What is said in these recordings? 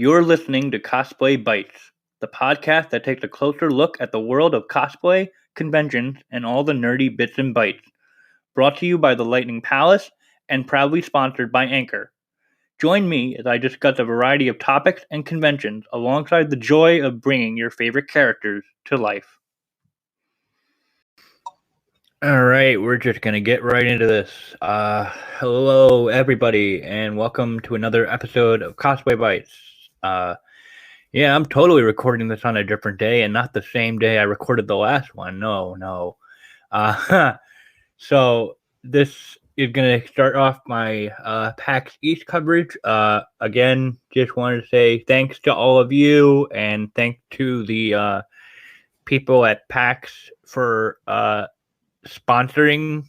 You're listening to Cosplay Bites, the podcast that takes a closer look at the world of cosplay, conventions, and all the nerdy bits and bytes. Brought to you by the Lightning Palace and proudly sponsored by Anchor. Join me as I discuss a variety of topics and conventions alongside the joy of bringing your favorite characters to life. All right, we're just going to get right into this. Hello, everybody, and welcome to another episode of Cosplay Bites. Yeah, I'm totally recording this on a different day and not the same day I recorded the last one. No. So this is going to start off my PAX East coverage. Again, just wanted to say thanks to all of you and thanks to the people at PAX for sponsoring,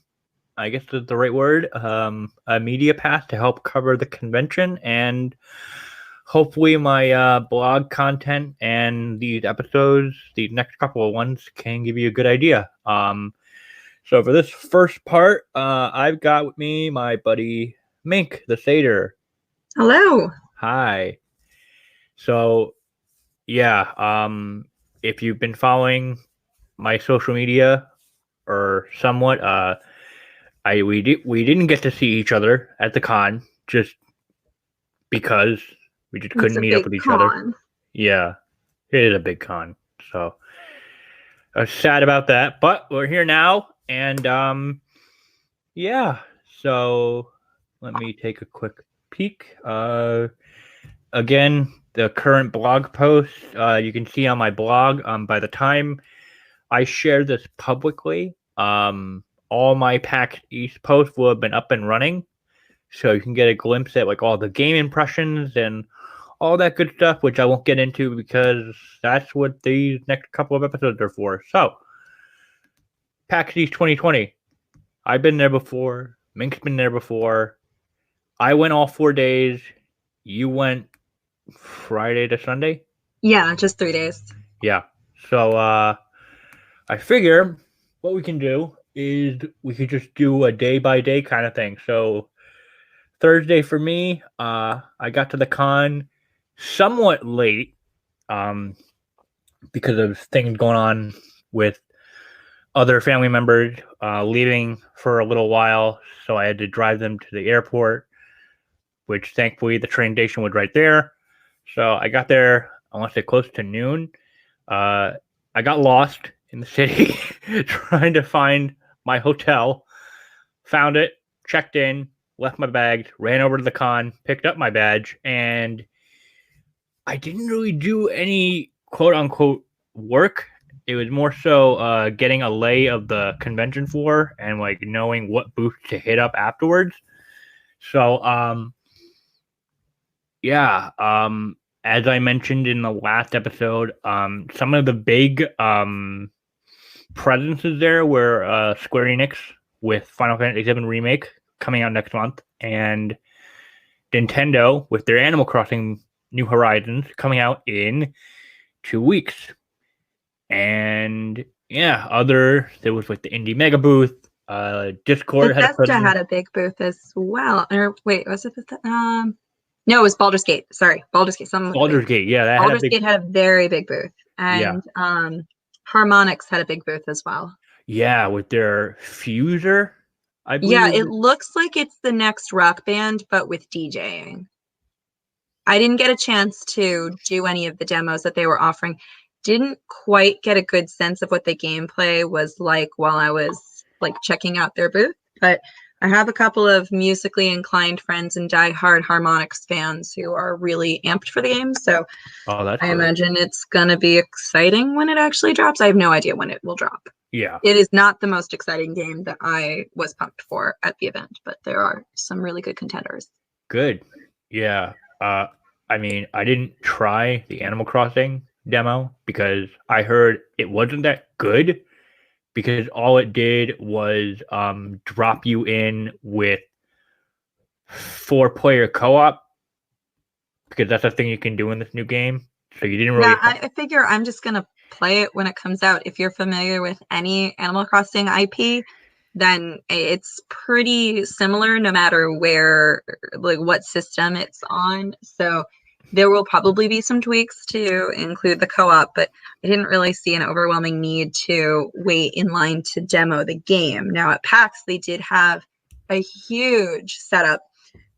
I guess is the right word, a media pass to help cover the convention, and hopefully my blog content and these episodes, these next couple of ones, can give you a good idea. So for this first part, I've got with me my buddy Mink the Satyr. Hello. Hi. So yeah, if you've been following my social media or somewhat, we didn't get to see each other at the con just because we just couldn't meet up with each other. Yeah, it is a big con. So I was sad about that, but we're here now, and yeah. So let me take a quick peek. Again, the current blog post you can see on my blog. By the time I share this publicly, all my PAX East posts will have been up and running, so you can get a glimpse at like all the game impressions and all that good stuff, which I won't get into because that's what these next couple of episodes are for. So, PAX East 2020. I've been there before. Mink's been there before. I went all 4 days. You went Friday to Sunday? Yeah, just 3 days. Yeah. So, I figure what we can do is we could just do a day-by-day kind of thing. So, Thursday for me, I got to the con somewhat late because of things going on with other family members leaving for a little while, so I had to drive them to the airport, which thankfully the train station was right there. So I got there, I want to say close to noon. I got lost in the city trying to find my hotel, found it, checked in, left my bags, ran over to the con, picked up my badge, and I didn't really do any quote-unquote work. It was more so getting a lay of the convention floor and like knowing what booth to hit up afterwards. So, as I mentioned in the last episode, some of the big presences there were Square Enix with Final Fantasy VII Remake coming out next month, and Nintendo with their Animal Crossing New Horizons coming out in 2 weeks. And yeah, there was like the Indie Mega booth. Discord had a big booth as well. Or wait, was it no, it was Baldur's Gate. Sorry, Baldur's Gate. Baldur's Gate, yeah. Baldur's Gate had a very big booth. And Harmonix had a big booth as well. Yeah, with their Fuser, I believe. Yeah, it looks like it's the next Rock Band, but with DJing. I didn't get a chance to do any of the demos that they were offering. Didn't quite get a good sense of what the gameplay was like while I was like checking out their booth, but I have a couple of musically inclined friends and diehard Harmonix fans who are really amped for the game, so I imagine it's gonna be exciting when it actually drops. I have no idea when it will drop. Yeah. It is not the most exciting game that I was pumped for at the event, but there are some really good contenders. Good. Yeah. I mean, I didn't try the Animal Crossing demo because I heard it wasn't that good, because all it did was drop you in with 4-player co-op, because that's a thing you can do in this new game. So you didn't really... Yeah, I figure I'm just going to play it when it comes out. If you're familiar with any Animal Crossing IP, then it's pretty similar no matter where, like what system it's on. So There will probably be some tweaks to include the co-op, but I didn't really see an overwhelming need to wait in line to demo the game. Now at PAX, they did have a huge setup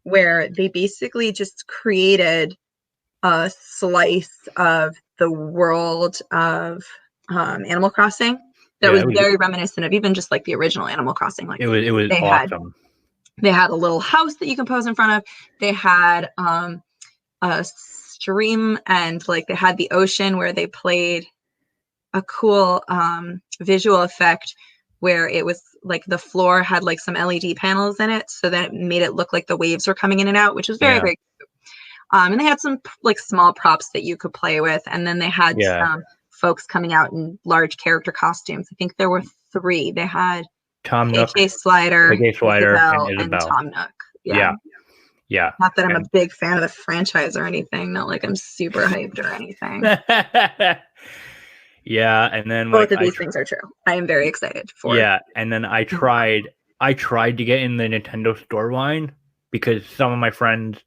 where they basically just created a slice of the world of Animal Crossing that was very reminiscent of even just like the original Animal Crossing. Like it was they awesome. They had a little house that you can pose in front of. They had a stream, and like they had the ocean where they played a cool visual effect where it was like the floor had like some LED panels in it, so that it made it look like the waves were coming in and out, which was very very cute. And they had some like small props that you could play with, and then they had some folks coming out in large character costumes. I think there were 3. They had Tom Nook, Slider, Isabel, and Tom Nook. Yeah. Not that I'm a big fan of the franchise or anything. Not like I'm super hyped or anything. Yeah, and then both of these things are true. I am very excited for. Yeah, and then I tried to get in the Nintendo store line because some of my friends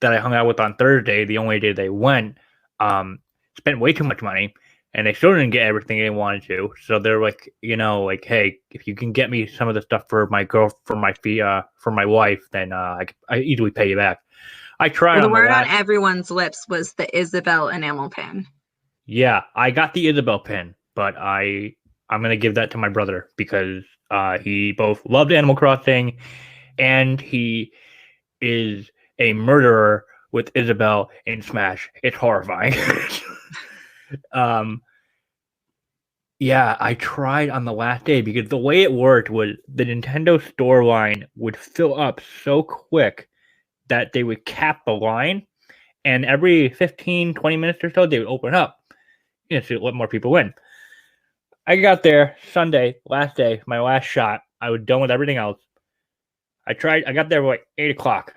that I hung out with on Thursday, the only day they went, spent way too much money, and they still didn't get everything they wanted to. So they're like, like, hey, if you can get me some of the stuff for my for my wife, then I easily pay you back. I tried. Well, the word on everyone's lips was the Isabel enamel pin. Yeah, I got the Isabel pin, but I'm gonna give that to my brother because he both loved Animal Crossing, and he is a murderer with Isabel in Smash. It's horrifying. Yeah, I tried on the last day because the way it worked was the Nintendo store line would fill up so quick that they would cap the line, and every 15, 20 minutes or so, they would open up, to let more people in. I got there Sunday, last day, my last shot. I was done with everything else. I got there like 8 o'clock.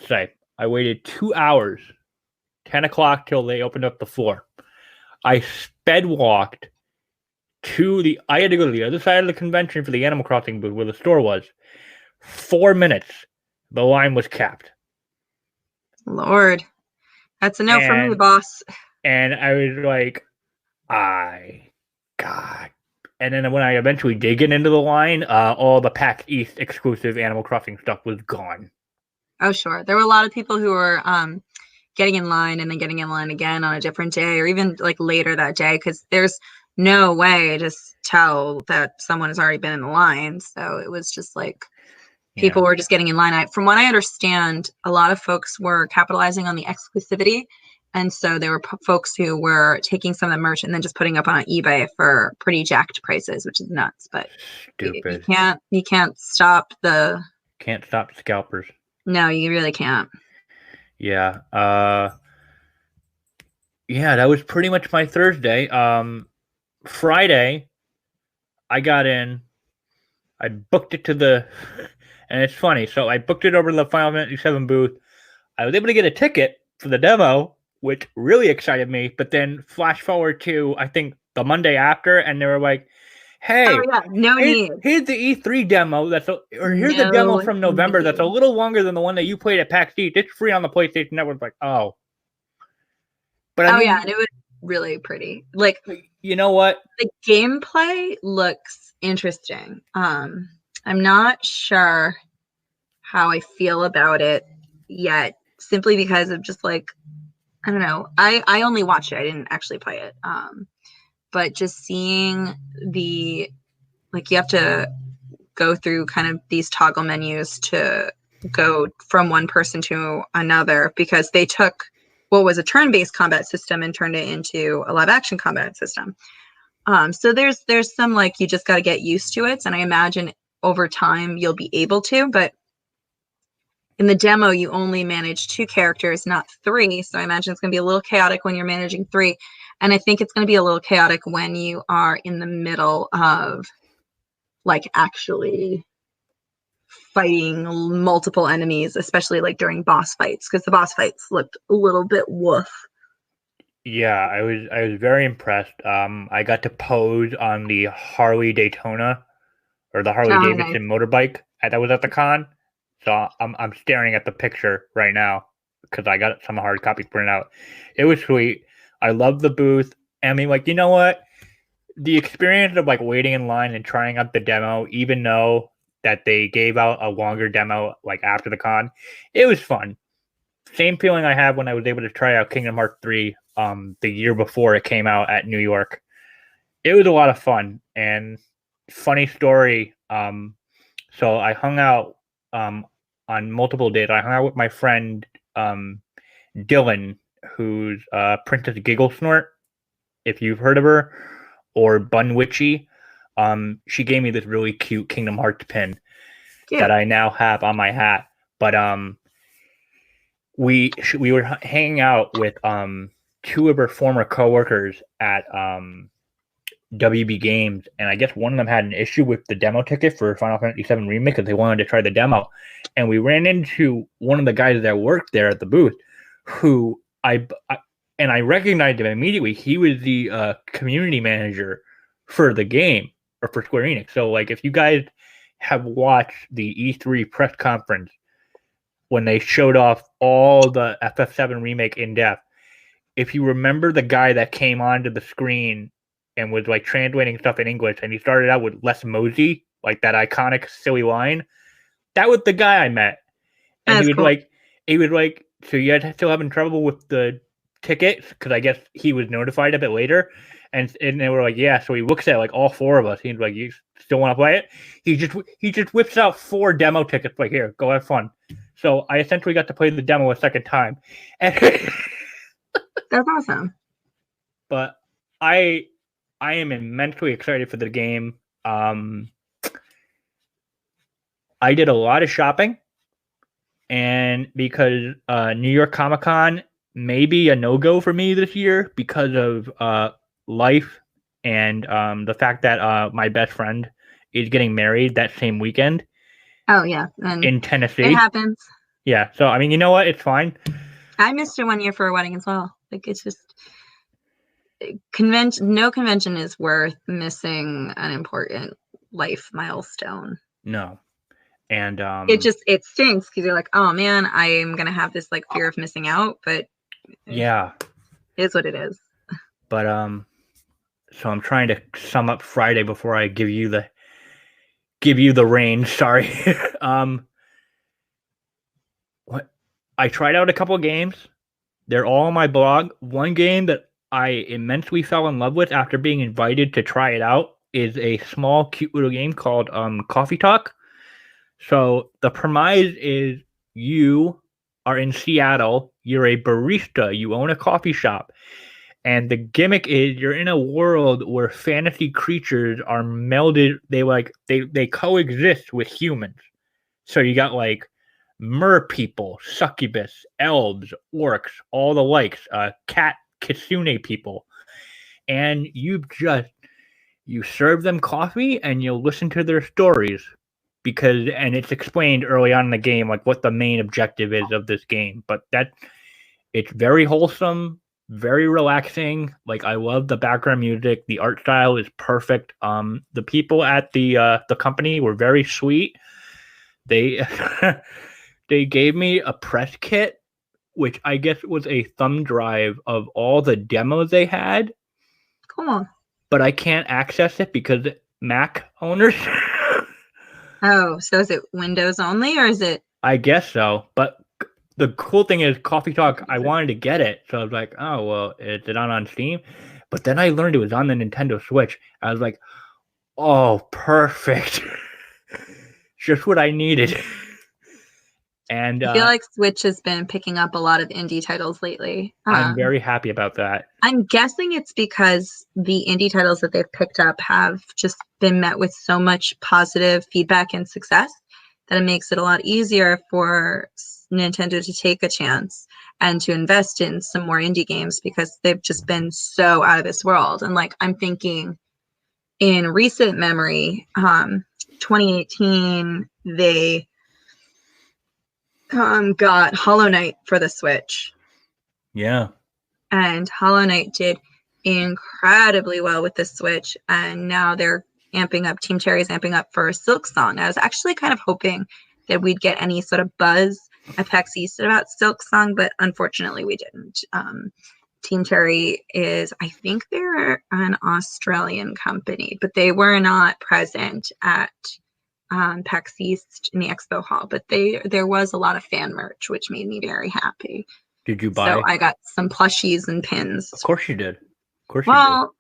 I waited 2 hours, 10 o'clock till they opened up the floor. I sped walked I had to go to the other side of the convention for the Animal Crossing booth where the store was. 4 minutes. The line was capped. Lord. That's a no from me, boss. And I was like, God. And then when I eventually did get into the line, all the PAX East exclusive Animal Crossing stuff was gone. Oh, sure. There were a lot of people who were getting in line and then getting in line again on a different day or even like later that day because there's no way to tell that someone has already been in the line. So it was just like people were just getting in line. From what I understand, a lot of folks were capitalizing on the exclusivity. And so there were folks who were taking some of the merch and then just putting up on eBay for pretty jacked prices, which is nuts. But stupid. You can't stop the scalpers. No, you really can't. Yeah. Yeah, that was pretty much my Thursday. Friday, I got in. I booked it and it's funny. So I booked it over to the Final Fantasy VII booth. I was able to get a ticket for the demo, which really excited me. But then flash forward to, I think, the Monday after, and they were like, hey, here's the E3 demo. Here's the demo from November that's a little longer than the one that you played at PAX East. It's free on the PlayStation Network. Like, oh. But and it was really pretty. Like, you know what? The gameplay looks interesting. I'm not sure how I feel about it yet, simply because of just like, I don't know. I only watched it. I didn't actually play it. But just seeing you have to go through kind of these toggle menus to go from one person to another because they took what was a turn-based combat system and turned it into a live action combat system. So there's some like you just got to get used to it. And I imagine over time you'll be able to, but in the demo, you only manage 2 characters, not 3. So I imagine it's going to be a little chaotic when you're managing 3. And I think it's going to be a little chaotic when you are in the middle of like actually fighting multiple enemies, especially like during boss fights, because the boss fights looked a little bit woof. Yeah, I was very impressed. I got to pose on the Harley Daytona or the Harley Davidson motorbike that was at the con. So I'm staring at the picture right now. because I got some hard copies printed out. It was sweet. I love the booth. I mean, like, you know what? The experience of like waiting in line and trying out the demo, even though that they gave out a longer demo like after the con, it was fun. Same feeling I had when I was able to try out Kingdom Hearts 3 the year before it came out at New York. It was a lot of fun. And funny story, so I hung out on multiple days. I hung out with my friend Dylan, who's Princess Giggle Snort, if you've heard of her, or Bun Witchy. She gave me this really cute Kingdom Hearts pin that I now have on my hat. But we were hanging out with two of her former coworkers at WB Games, and I guess one of them had an issue with the demo ticket for Final Fantasy VII Remake because they wanted to try the demo. And we ran into one of the guys that worked there at the booth, who I recognized him immediately. He was the community manager for the game, or for Square Enix. So, like, if you guys have watched the E3 press conference when they showed off all the FF7 Remake in depth, if you remember the guy that came onto the screen and was like translating stuff in English, and he started out with Les Mosey, like that iconic silly line, that was the guy I met. And he was cool. So you guys still having trouble with the tickets? Because I guess he was notified of it later. And they were like, yeah. So he looks at like all four of us. He's like, you still want to play it? He just whips out 4 demo tickets. Like, here, go have fun. So I essentially got to play the demo a second time. And that's awesome. But I am immensely excited for the game. I did a lot of shopping, and because New York Comic Con may be a no-go for me this year because of life and the fact that my best friend is getting married that same weekend. Oh, yeah. And in Tennessee. It happens. Yeah. So, I mean, you know what? It's fine. I missed it one year for a wedding as well. Like, it's just... no convention is worth missing an important life milestone. No. And it stinks because you're like, oh man, I'm gonna have this like fear of missing out, but yeah, it is what it is. But so I'm trying to sum up Friday before I give you the reins. Sorry. What I tried out a couple of games. They're all on my blog. One game that I immensely fell in love with after being invited to try it out is a small, cute little game called Coffee Talk. So the premise is you are in Seattle. You're a barista. You own a coffee shop. And the gimmick is you're in a world where fantasy creatures are melded. They coexist with humans. So you got like mer people, succubus, elves, orcs, all the likes, cat kitsune people. And you serve them coffee and you'll listen to their stories and it's explained early on in the game like what the main objective is of this game. But it's very wholesome, very relaxing. Like, I love the background music. The art style is perfect. The people at the company were very sweet. They they gave me a press kit, which I guess was a thumb drive of all the demos they had. Cool. But I can't access it because Mac owners. Oh, so is it Windows only, or is it? I guess so. But the cool thing is Coffee Talk, I wanted to get it. So I was like, oh, well, is it on Steam? But then I learned it was on the Nintendo Switch. I was like, oh, perfect. Just what I needed. And I feel like Switch has been picking up a lot of indie titles lately. I'm very happy about that. I'm guessing it's because the indie titles that they've picked up have just been met with so much positive feedback and success that it makes it a lot easier for Nintendo to take a chance and to invest in some more indie games because they've just been so out of this world. And like, I'm thinking in recent memory, 2018, they got Hollow Knight for the Switch. Yeah. And Hollow Knight did incredibly well with the Switch. And now they're Team Cherry's amping up for Silk Song. I was actually kind of hoping that we'd get any sort of buzz at PAX East about Silk Song, but unfortunately we didn't. Team Cherry is, I think they're an Australian company, but they were not present at PAX East in the expo hall. But there was a lot of fan merch, which made me very happy. Did you buy? So I got some plushies and pins. Of course you did. Of course you Well,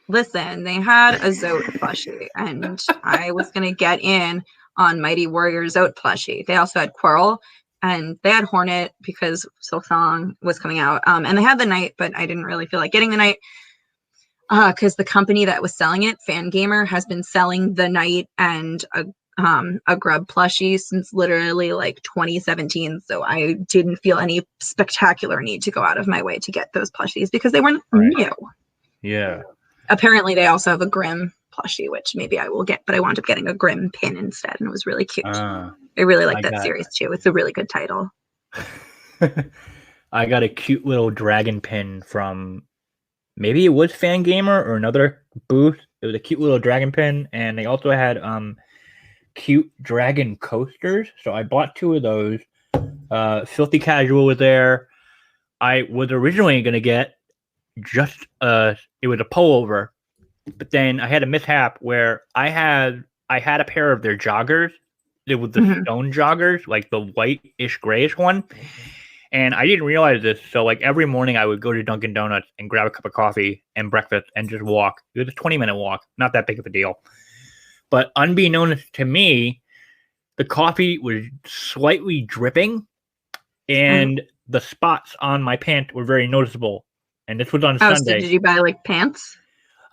listen, they had a Zote plushie, and I was going to get in on Mighty Warrior Zote plushie. They also had Quirrell, and they had Hornet because Silk Song was coming out. And they had the Knight, but I didn't really feel like getting the Knight because the company that was selling it, Fangamer, has been selling the Knight and a Grub plushie since literally like 2017. So I didn't feel any spectacular need to go out of my way to get those plushies because they weren't new. Yeah. Apparently they also have a Grimm plushie, which maybe I will get, but I wound up getting a Grimm pin instead, and it was really cute. I really like that series too. It's a really good title. I got a cute little dragon pin from, maybe it was Fangamer or another booth. It was a cute little dragon pin, and they also had cute dragon coasters. So I bought 2 of those. Filthy Casual was there. I was originally going to get just it was a pullover, but then I had a mishap where I had a pair of their joggers. It was the stone joggers, like the white-ish grayish one, and I didn't realize this. So like every morning I would go to Dunkin' Donuts and grab a cup of coffee and breakfast and just walk. It was a 20-minute walk, not that big of a deal. But unbeknownst to me, the coffee was slightly dripping, and the spots on my pant were very noticeable. And this was on Sunday. So did you buy like pants?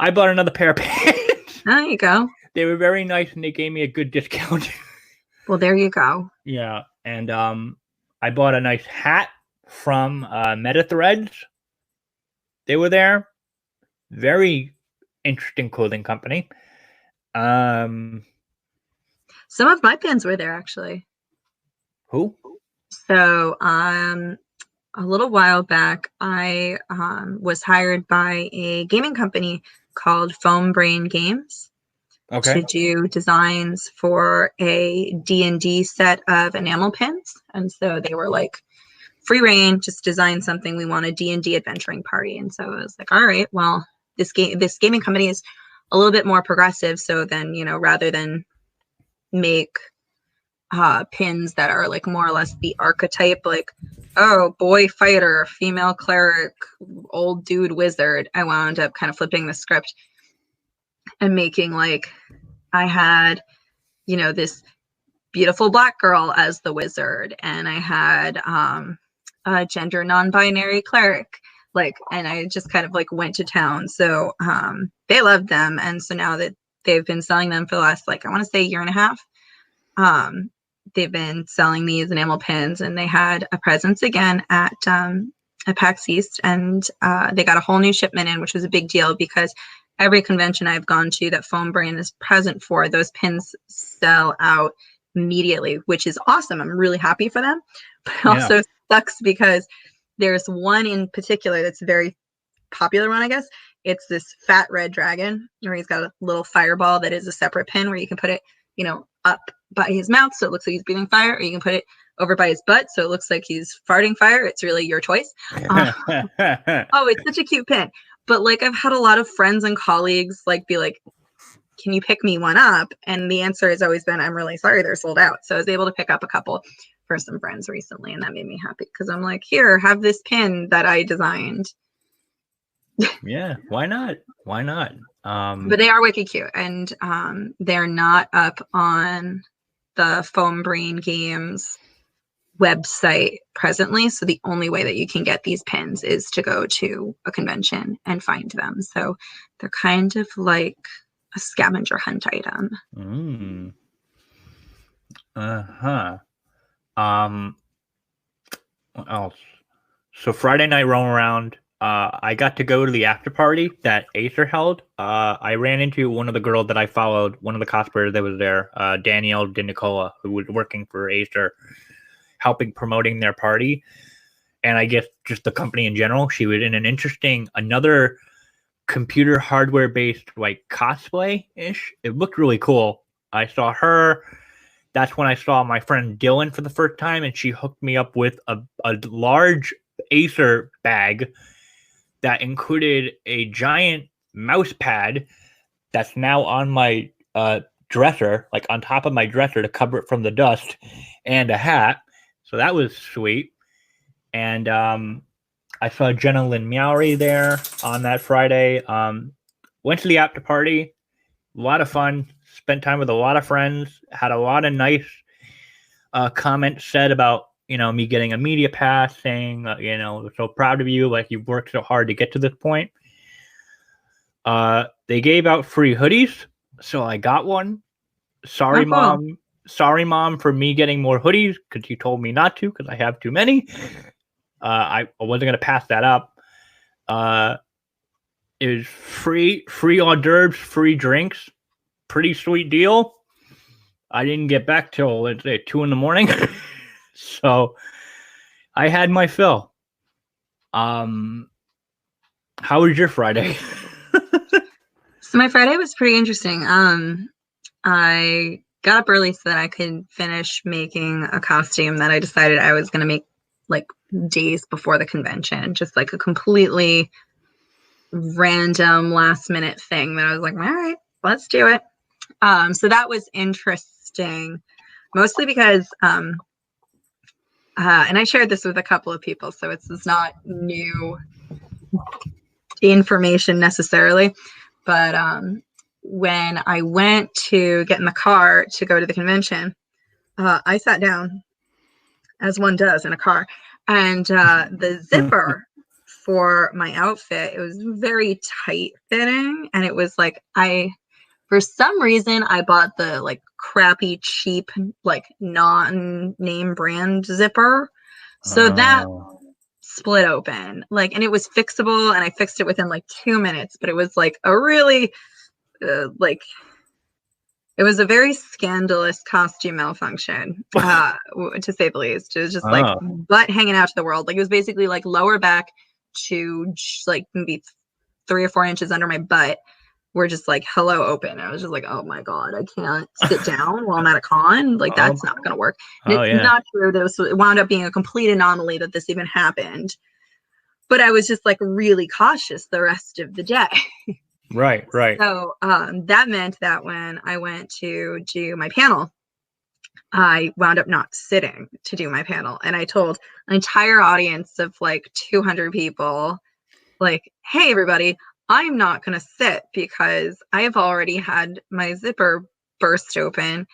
I bought another pair of pants. There you go. They were very nice, and they gave me a good discount. Well, there you go. Yeah, and I bought a nice hat from Meta Threads. They were there. Very interesting clothing company. Some of my pins were there, actually. Who? So, a little while back, I was hired by a gaming company called Foam Brain Games to do designs for a D&D set of enamel pins. And so they were like, free reign, just design something. We want a D&D adventuring party. And so I was like, all right, well, this gaming company is a little bit more progressive. So then, rather than make pins that are like more or less the archetype, like, oh, boy fighter, female cleric, old dude wizard, I wound up kind of flipping the script and making like, I had, this beautiful black girl as the wizard, and I had a gender non-binary cleric, and I just kind of like went to town. So they loved them, and so now that they've been selling them for the last I want to say 1.5 years, they've been selling these enamel pins, and they had a presence again at PAX East, and they got a whole new shipment in, which was a big deal because every convention I've gone to that Foam Brain is present for, those pins sell out immediately, which is awesome. I'm really happy for them, but it also sucks because there's one in particular that's a very popular one, I guess. It's this fat red dragon where he's got a little fireball that is a separate pin where you can put it, up by his mouth so it looks like he's breathing fire, or you can put it over by his butt so it looks like he's farting fire. It's really your choice. Oh, it's such a cute pin. But I've had a lot of friends and colleagues be like, can you pick me one up? And the answer has always been, I'm really sorry, they're sold out. So I was able to pick up a couple for some friends recently, and that made me happy because I'm like, here, have this pin that I designed. Yeah, why not? But they are wicked cute, and they're not up on the Foam Brain Games website presently, so the only way that you can get these pins is to go to a convention and find them. So they're kind of like a scavenger hunt item. What else? So Friday night roam around, I got to go to the after party that Acer held. I ran into one of the girls that I followed, one of the cosplayers that was there, Danielle DeNicola, who was working for Acer, helping promoting their party. And I guess just the company in general. She was in another computer hardware based cosplay-ish. It looked really cool. I saw her that's when I saw my friend Dylan for the first time, and she hooked me up with a large Acer bag that included a giant mouse pad that's now on my dresser, like on top of my dresser to cover it from the dust, and a hat. So that was sweet. And I saw Jenna Lynn Meowry there on that Friday. Went to the after party. A lot of fun. Spent time with a lot of friends. Had a lot of nice comments said about, me getting a media pass, saying, we're so proud of you. Like, you've worked so hard to get to this point. They gave out free hoodies, so I got one. Sorry, Mom. Sorry, Mom, for me getting more hoodies because you told me not to because I have too many. I wasn't going to pass that up. It was free hors d'oeuvres, free drinks. Pretty sweet deal. I didn't get back till, let's say, 2 a.m. So I had my fill. How was your Friday? So my Friday was pretty interesting. I got up early so that I could finish making a costume that I decided I was going to make like days before the convention, just like a completely random last minute thing that I was like, all right, let's do it. So that was interesting, mostly because, and I shared this with a couple of people, so it's not new information necessarily, but when I went to get in the car to go to the convention, I sat down, as one does in a car, and the zipper for my outfit, it was very tight fitting, and it was like, for some reason, I bought the like crappy, cheap, like non-name brand zipper. So that split open, like, and it was fixable, and I fixed it within like 2 minutes, but it was like a really, like, it was a very scandalous costume malfunction, to say the least. It was just like butt hanging out to the world. Like, it was basically like lower back to like maybe 3 or 4 inches under my butt were just like hello open. I was just like, oh my god, I can't sit down while I'm at a con. Like, that's not gonna work. And it's not true. It wound up being a complete anomaly that this even happened. But I was just like really cautious the rest of the day. Right. So that meant that when I went to do my panel, I wound up not sitting to do my panel. And I told an entire audience of like 200 people, like, hey, everybody, I'm not going to sit because I have already had my zipper burst open.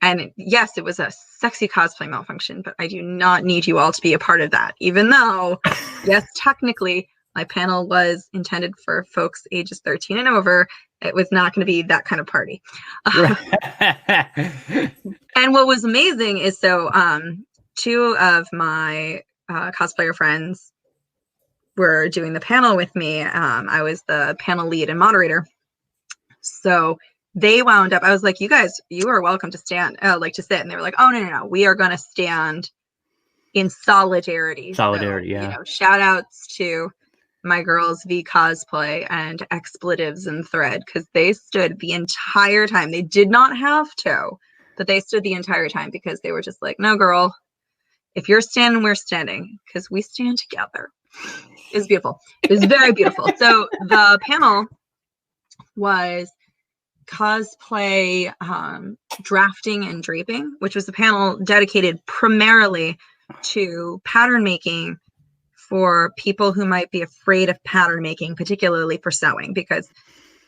And yes, it was a sexy cosplay malfunction, but I do not need you all to be a part of that. Even though, yes, technically, my panel was intended for folks ages 13 and over. It was not going to be that kind of party. And what was amazing is, so 2 of my cosplayer friends were doing the panel with me. I was the panel lead and moderator. So they wound up, I was like, you guys, you are welcome to stand, like to sit. And they were like, oh, no. We are going to stand in solidarity. Solidarity, so, yeah. Shout outs to my girls V Cosplay and Expletives and Thread, because they stood the entire time. They did not have to, but they stood the entire time because they were just like, no, girl, if you're standing, we're standing, because we stand together. It was beautiful. It was very beautiful. So the panel was cosplay drafting and draping, which was a panel dedicated primarily to pattern making for people who might be afraid of pattern making, particularly for sewing, because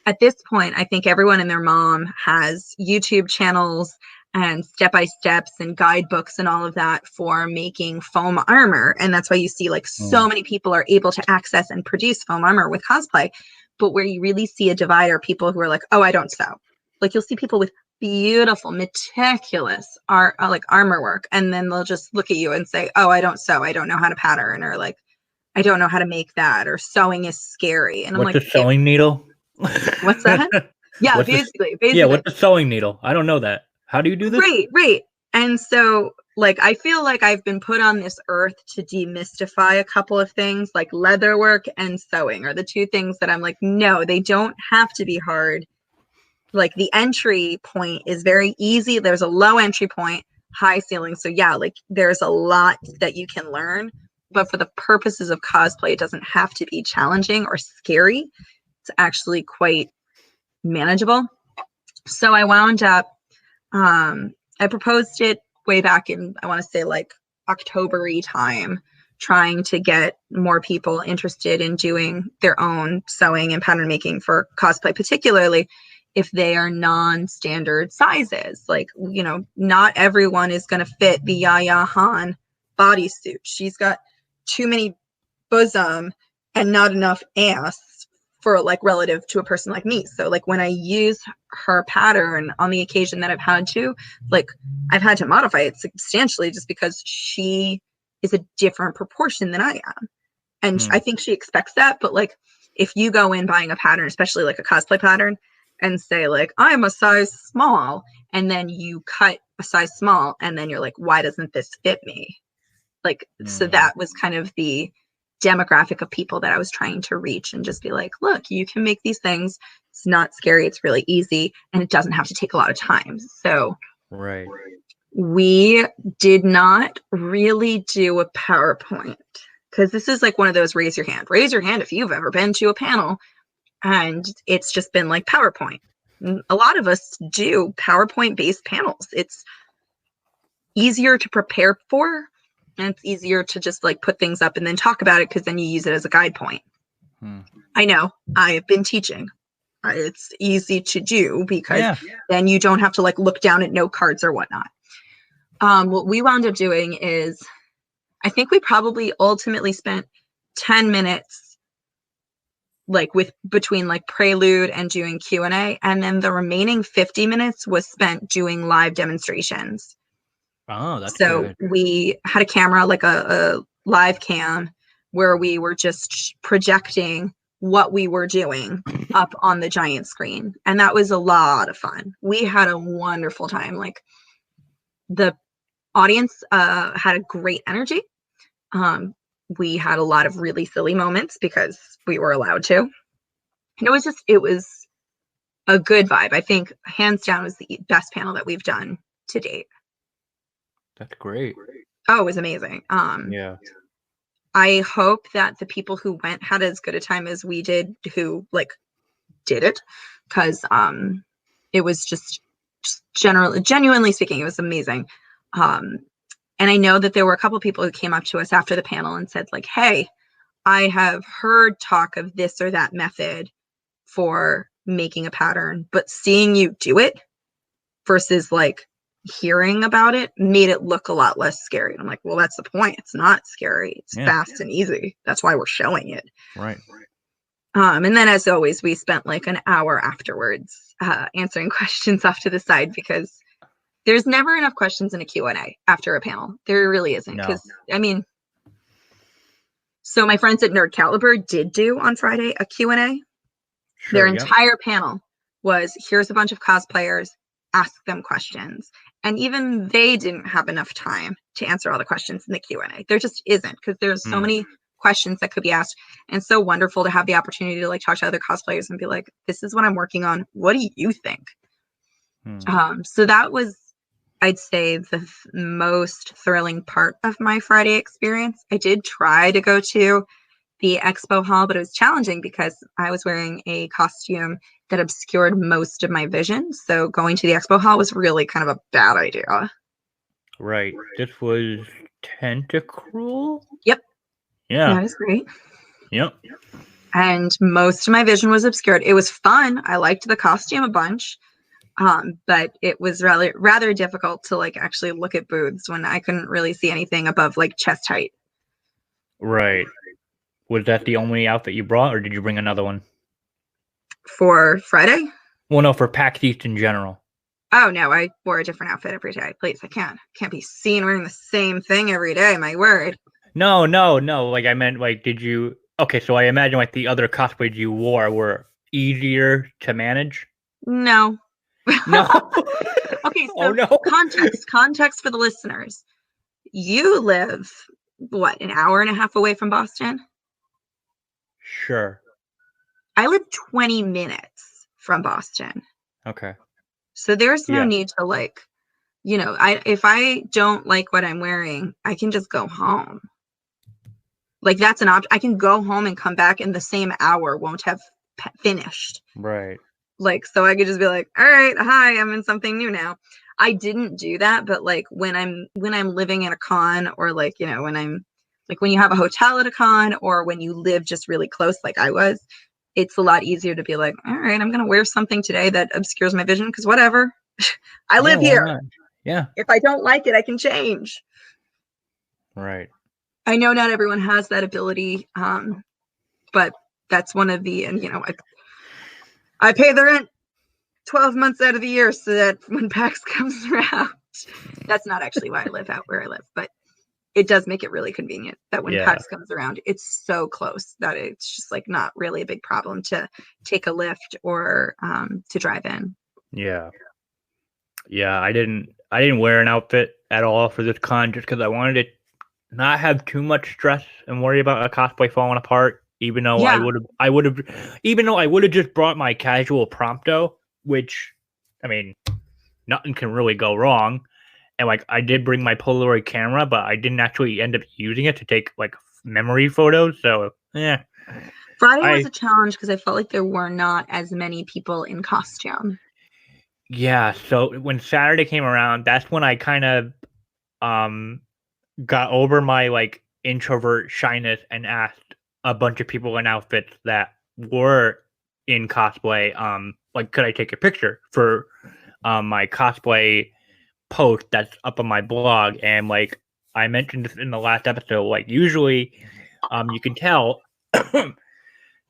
at this point, I think everyone and their mom has YouTube channels and step-by-steps and guidebooks and all of that for making foam armor. And that's why you see like so many people are able to access and produce foam armor with cosplay. But where you really see a divide are people who are like, oh, I don't sew. Like, you'll see people with beautiful, meticulous like armor work. And then they'll just look at you and say, oh, I don't sew. I don't know how to pattern, or like, I don't know how to make that, or sewing is scary. And I'm what's like, a sewing needle? What's that? Yeah, basically. Yeah, what's a sewing needle? I don't know that. How do you do this? Right. And so, like, I feel like I've been put on this earth to demystify a couple of things, like leatherwork and sewing are the 2 things that I'm like, no, they don't have to be hard. like the entry point is very easy. There's a low entry point, high ceiling. So yeah, like there's a lot that you can learn, but for the purposes of cosplay, it doesn't have to be challenging or scary. It's actually quite manageable. So I wound up, I proposed it way back in, I want to say like October-y time, trying to get more people interested in doing their own sewing and pattern making for cosplay, particularly if they are non-standard sizes. Like, you know, not everyone is going to fit the Yaya Han bodysuit. She's got too many bosom and not enough ass for like relative to a person like me. So like when I use her pattern on the occasion that I've had to, like I've had to modify it substantially just because she is a different proportion than I am. And I think she expects that. But like if you go in buying a pattern, especially like a cosplay pattern, and say like, I'm a size small, and then you cut a size small, and then you're like, why doesn't this fit me? Like, so that was kind of the demographic of people that I was trying to reach and just be like, look, you can make these things. It's not scary. It's really easy. And it doesn't have to take a lot of time. So Right. we did not really do a PowerPoint because this is like one of those raise your hand. Raise your hand if you've ever been to a panel and it's just been like PowerPoint. A lot of us do PowerPoint based panels. It's easier to prepare for, and it's easier to just like put things up and then talk about it because then you use it as a guide point. I know, I have been teaching. It's easy to do because then you don't have to like look down at note cards or whatnot. What we wound up doing is, I think we probably ultimately spent 10 minutes like with between like prelude and doing Q&A, and then the remaining 50 minutes was spent doing live demonstrations. Oh, that's so good. We had a camera, like a live cam, where we were just projecting what we were doing up on the giant screen, and that was a lot of fun. We had a wonderful time. Like the audience had a great energy. We had a lot of really silly moments because we were allowed to. And it was a good vibe. I think hands down was the best panel that we've done to date. That's great. Oh, it was amazing. Yeah. I hope that the people who went had as good a time as we did who like did it, because it was just genuinely speaking, it was amazing. And I know that there were a couple people who came up to us after the panel and said like, hey, I have heard talk of this or that method for making a pattern, but seeing you do it versus like hearing about it made it look a lot less scary. And I'm like, well, that's the point. It's not scary. It's fast and easy. That's why we're showing it. Right. And then as always, we spent like an hour afterwards answering questions off to the side because there's never enough questions in a Q&A after a panel. There really isn't. Because, I mean, so my friends at Nerd Caliber did do on Friday a Q&A. Sure, their entire panel was, here's a bunch of cosplayers, ask them questions. And even they didn't have enough time to answer all the questions in the Q&A. There just isn't, because there's so many questions that could be asked. And so wonderful to have the opportunity to like talk to other cosplayers and be like, this is what I'm working on. What do you think? So that was, I'd say, the most thrilling part of my Friday experience. I did try to go to the expo hall, but it was challenging because I was wearing a costume that obscured most of my vision. So going to the expo hall was really kind of a bad idea. Right. This was Tentacruel? Yep. Yeah. That was great. Yep. And most of my vision was obscured. It was fun. I liked the costume a bunch. But it was rather difficult to like actually look at boobs when I couldn't really see anything above like chest height. Right. Was that the only outfit you brought, or did you bring another one? For Friday? Well, no, for PAX East in general. Oh no, I wore a different outfit every day. Please, I can't be seen wearing the same thing every day. My word. No. Like I meant, like, did you? Okay, so I imagine like the other cosplays you wore were easier to manage. No. No. Okay, so no. Context for the listeners. You live what, an hour and a half away from Boston? Sure. I live 20 minutes from Boston. Okay. So there's no Yeah. need to like, if I don't like what I'm wearing, I can just go home. Like that's an option. I can go home and come back in the same hour, won't have finished. Right. Like, so I could just be like, all right, hi, I'm in something new now. I didn't do that, but like when I'm living at a con, or like, when I'm like, when you have a hotel at a con, or when you live just really close, like I was, it's a lot easier to be like, all right, I'm going to wear something today that obscures my vision, because whatever. I Yeah, live why here. not? Yeah. If I don't like it, I can change. Right. I know not everyone has that ability, but that's one of the, and I pay the rent 12 months out of the year so that when PAX comes around, that's not actually why I live out where I live, but it does make it really convenient that when Yeah. PAX comes around, it's so close that it's just like not really a big problem to take a lift or to drive in. Yeah. Yeah. I didn't wear an outfit at all for this con just because I wanted to not have too much stress and worry about a cosplay falling apart. Even though Yeah. even though I would have just brought my casual prompto, which, I mean, nothing can really go wrong. And like, I did bring my Polaroid camera, but I didn't actually end up using it to take like memory photos. So yeah, Friday was a challenge because I felt like there were not as many people in costume. yeah. So when Saturday came around, that's when I kind of um got over my like introvert shyness and asked a bunch of people in outfits that were in cosplay, like, could I take a picture for my cosplay post that's up on my blog? And like I mentioned this in the last episode, like usually you can tell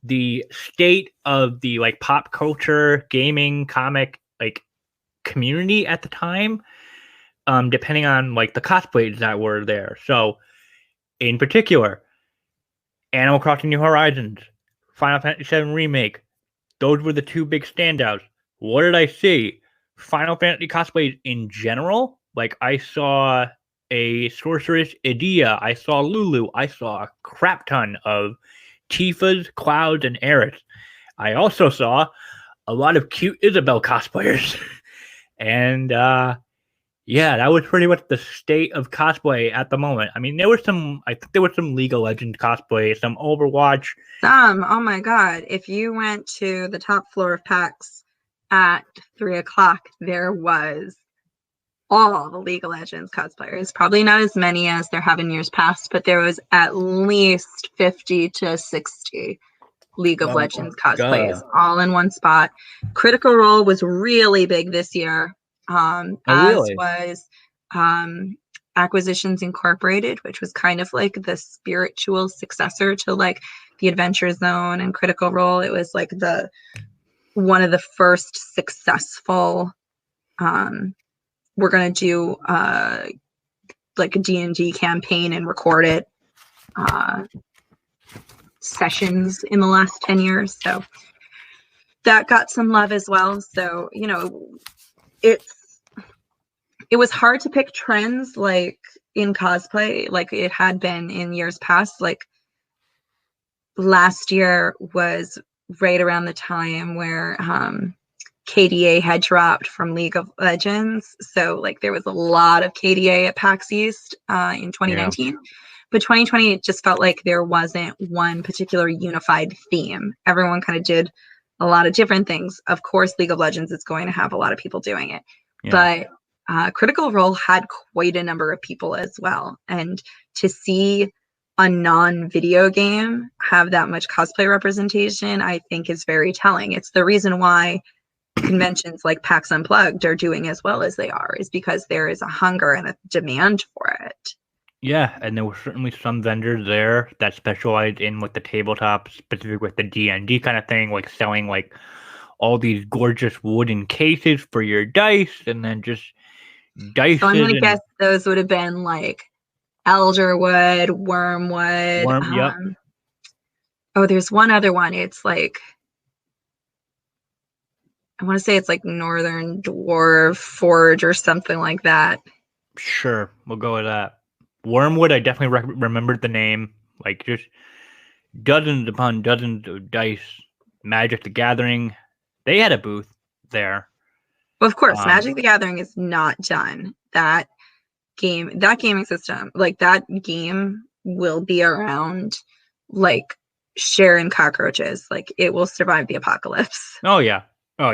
the state of the like pop culture, gaming, comic like community at the time, depending on like the cosplays that were there. So in particular, Animal Crossing New Horizons, Final Fantasy VII Remake, those were the two big standouts. What did I see? Final Fantasy cosplays in general. Like I saw a Sorceress Edea, I saw Lulu, I saw a crap ton of Tifa's, Clouds, and Aerith. I also saw a lot of cute Isabelle cosplayers. And yeah, that was pretty much the state of cosplay at the moment. I mean, I think there was some League of Legends cosplay, some Overwatch. Oh my God. If you went to the top floor of PAX at 3:00, there was all the League of Legends cosplayers. Probably not as many as there have in years past, but there was at least 50 to 60 League of Legends cosplays all in one spot. Critical Role was really big this year, as was Acquisitions Incorporated, which was kind of like the spiritual successor to like the Adventure Zone and Critical Role. It was like one of the first successful we're going to do like a D&D campaign and record it sessions in the last 10 years. So that got some love as well. So, it was hard to pick trends like in cosplay, like it had been in years past. Like last year was right around the time where KDA had dropped from League of Legends. So like there was a lot of KDA at PAX East in 2019. Yeah. But 2020, it just felt like there wasn't one particular unified theme. Everyone kind of did a lot of different things. Of course, League of Legends is going to have a lot of people doing it. Yeah. But Critical Role had quite a number of people as well. And to see a non-video game have that much cosplay representation, I think is very telling. It's the reason why conventions like PAX Unplugged are doing as well as they are, is because there is a hunger and a demand for it. Yeah, and there were certainly some vendors there that specialized in like the tabletop, specific with the D&D kind of thing, like selling like all these gorgeous wooden cases for your dice, and then just dice. So I'm gonna guess those would have been like Elderwood, Wormwood. Yep. Oh, there's one other one. It's like, I want to say it's like Northern Dwarf Forge or something like that. Sure, we'll go with that. Wormwood, I definitely remembered the name. Like just dozens upon dozens of dice. Magic the Gathering, they had a booth there. Well, of course, Magic the Gathering is not done. That gaming system, like that game will be around like sharing cockroaches. Like it will survive the apocalypse. Oh yeah. So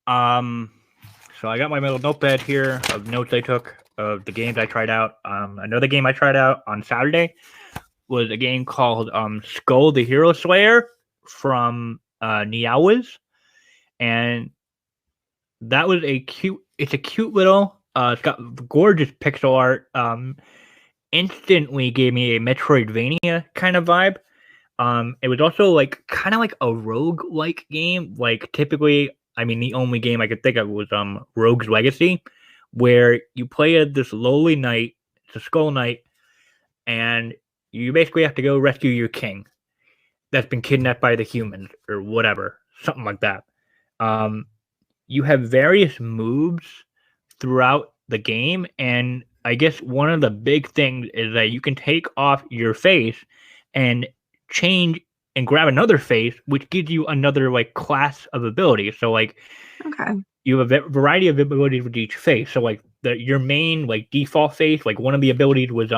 I got my little notepad here of notes I took of the games I tried out. Another game I tried out on Saturday was a game called Skull the Hero Slayer from Niawas, and that was it's a cute little it's got gorgeous pixel art. Instantly gave me a Metroidvania kind of vibe. It was also like kind of like a rogue-like game. Like typically, I mean, the only game I could think of was Rogue's Legacy, where you play as this lowly knight, it's a skull knight, and you basically have to go rescue your king that's been kidnapped by the humans or whatever, something like that. You have various moves throughout the game, and I guess one of the big things is that you can take off your face and change and grab another face, which gives you another like class of ability. So like, Okay. you have a variety of abilities with each face. So like your main like default face, like one of the abilities was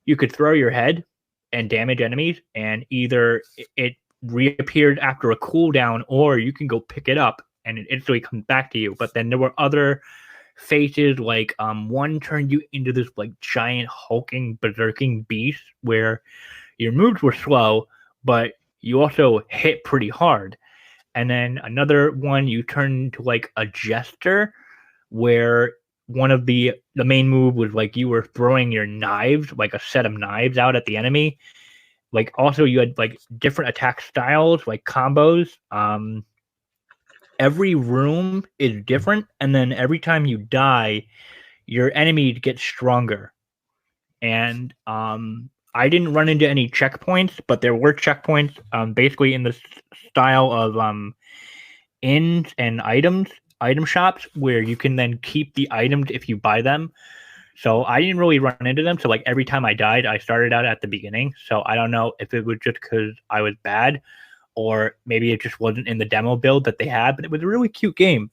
you could throw your head and damage enemies, and either it reappeared after a cooldown, or you can go pick it up and it instantly comes back to you. But then there were other faces, like one turned you into this like giant hulking berserking beast where your moves were slow, but you also hit pretty hard. And then another one, you turned into like a jester, where one of the main move was like you were throwing your knives, like a set of knives out at the enemy. Like also you had like different attack styles, like combos. Every room is different, and then every time you die, your enemy gets stronger. And I didn't run into any checkpoints, but there were checkpoints basically in the style of inns and item shops, where you can then keep the items if you buy them. So I didn't really run into them. So like every time I died, I started out at the beginning. So I don't know if it was just because I was bad, or maybe it just wasn't in the demo build that they had, but it was a really cute game.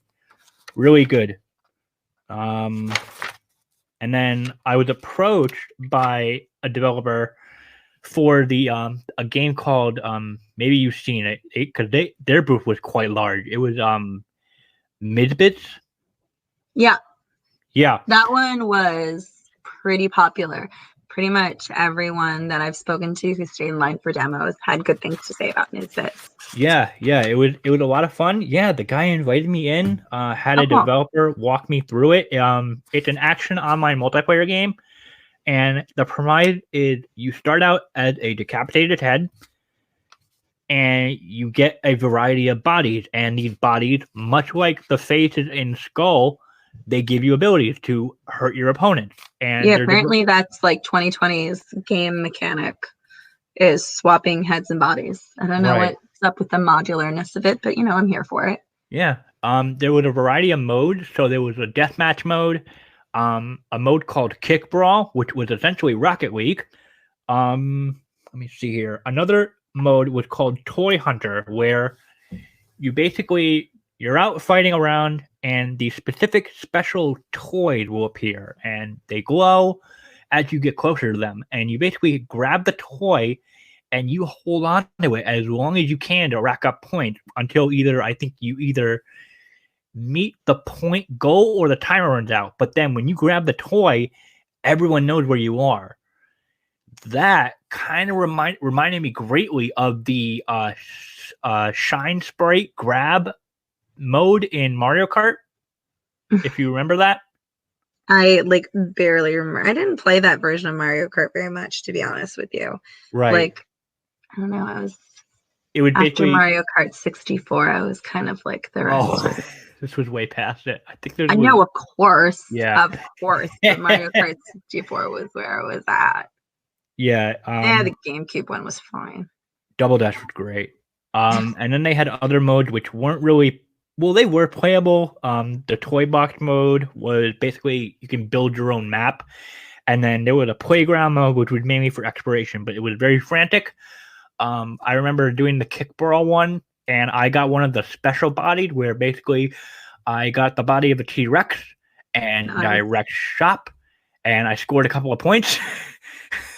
Really good. And then I was approached by a developer for the a game called maybe you've seen it, because their booth was quite large. It was Midbits. Yeah. Yeah. That one was pretty popular. Pretty much everyone that I've spoken to who stayed in line for demos had good things to say about Misfits. Yeah, it was a lot of fun. Yeah, the guy invited me in, had a developer walk me through it. It's an action online multiplayer game, and the premise is you start out as a decapitated head, and you get a variety of bodies, and these bodies, much like the faces in Skull, they give you abilities to hurt your opponents. And yeah, apparently that's like 2020's game mechanic, is swapping heads and bodies. I don't know what's up with the modularness of it, but you know, I'm here for it. Yeah. There was a variety of modes. So there was a deathmatch mode, a mode called Kick Brawl, which was essentially Rocket League. Let me see here. Another mode was called Toy Hunter, where you're out fighting around, and the specific special toys will appear, and they glow as you get closer to them. And you basically grab the toy and you hold on to it as long as you can to rack up points until you either meet the point goal or the timer runs out. But then when you grab the toy, everyone knows where you are. That kind of reminded me greatly of the Shine Sprite grab mode in Mario Kart, if you remember that. I like barely remember. I didn't play that version of Mario Kart very much, to be honest with you. Right. Like, I don't know. It would after Mario Kart 64, I was kind of like the rest. This was way past it. I think I know, of course. Yeah. Of course. But Mario Kart 64 was where I was at. Yeah. The GameCube one was fine. Double Dash was great. And then they had other modes which weren't really, well, they were playable. The Toy Box mode was basically you can build your own map. And then there was a playground mode, which was mainly for exploration, but it was very frantic. I remember doing the Kick Brawl one, and I got one of the special bodied, where basically I got the body of a T-Rex, and I Nice. wrecked shop, and I scored a couple of points.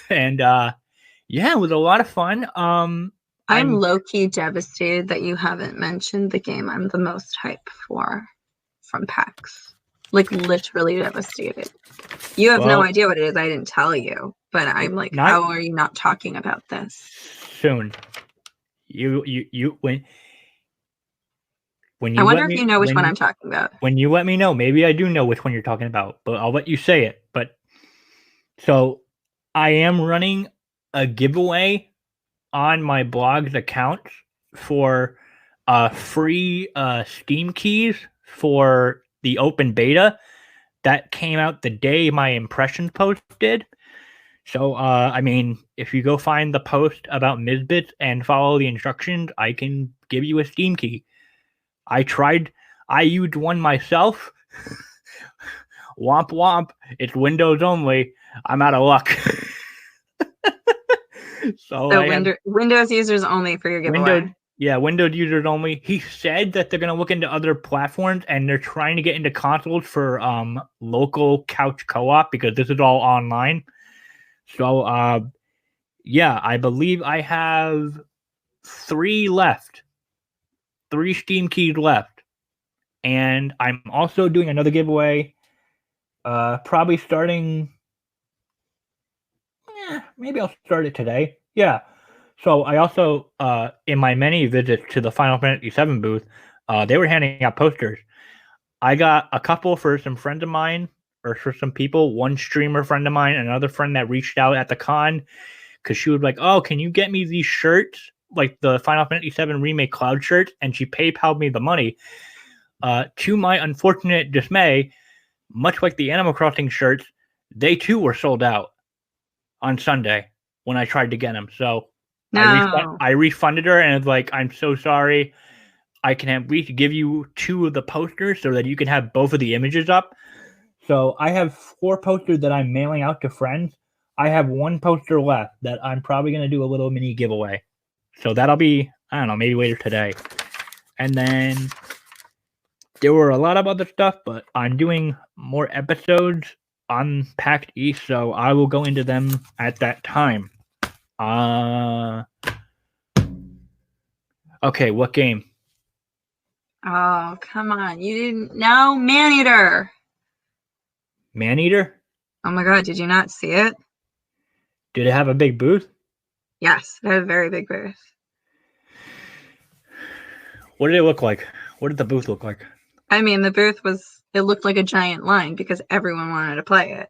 And yeah, it was a lot of fun. I'm low-key devastated that you haven't mentioned the game I'm the most hyped for from PAX. Like, literally devastated. You have no idea what it is. I didn't tell you. But I'm like, how are you not talking about this? Soon. You when you I wonder let if me you know which when one you, I'm talking about. when you let me know, maybe I do know which one you're talking about, but I'll let you say it. But so I am running a giveaway on my blog's account for free Steam keys for the open beta that came out the day my impressions post did. So, I mean, if you go find the post about Misbits and follow the instructions, I can give you a Steam key. I used one myself. Womp womp. It's Windows only. I'm out of luck. So Windows users only for your giveaway. Windows users only. He said that they're gonna look into other platforms and they're trying to get into consoles for local couch co-op because this is all online. So yeah, I believe I have 3 left. 3 Steam keys left. And I'm also doing another giveaway. Probably starting maybe I'll start it today. Yeah. So I also in my many visits to the Final Fantasy VII booth, they were handing out posters. I got a couple for some friends of mine or for some people, one streamer friend of mine, another friend that reached out at the con because she was like, "Oh, can you get me these shirts, like the Final Fantasy VII Remake Cloud shirts?" And she PayPal'd me the money. To my unfortunate dismay, much like the Animal Crossing shirts, they too were sold out on Sunday when I tried to get them. So no. I refunded her and was like, "I'm so sorry. I can at least give you 2 of the posters so that you can have both of the images up." So I have 4 posters that I'm mailing out to friends. I have 1 poster left that I'm probably going to do a little mini giveaway. So that'll be, I don't know, maybe later today. And then there were a lot of other stuff, but I'm doing more episodes on PAX East, so I will go into them at that time. Okay, what game? Oh, come on. You didn't know Maneater. Maneater? Oh my god, did you not see it? Did it have a big booth? Yes, it had a very big booth. What did it look like? What did the booth look like? I mean, the booth it looked like a giant line because everyone wanted to play it.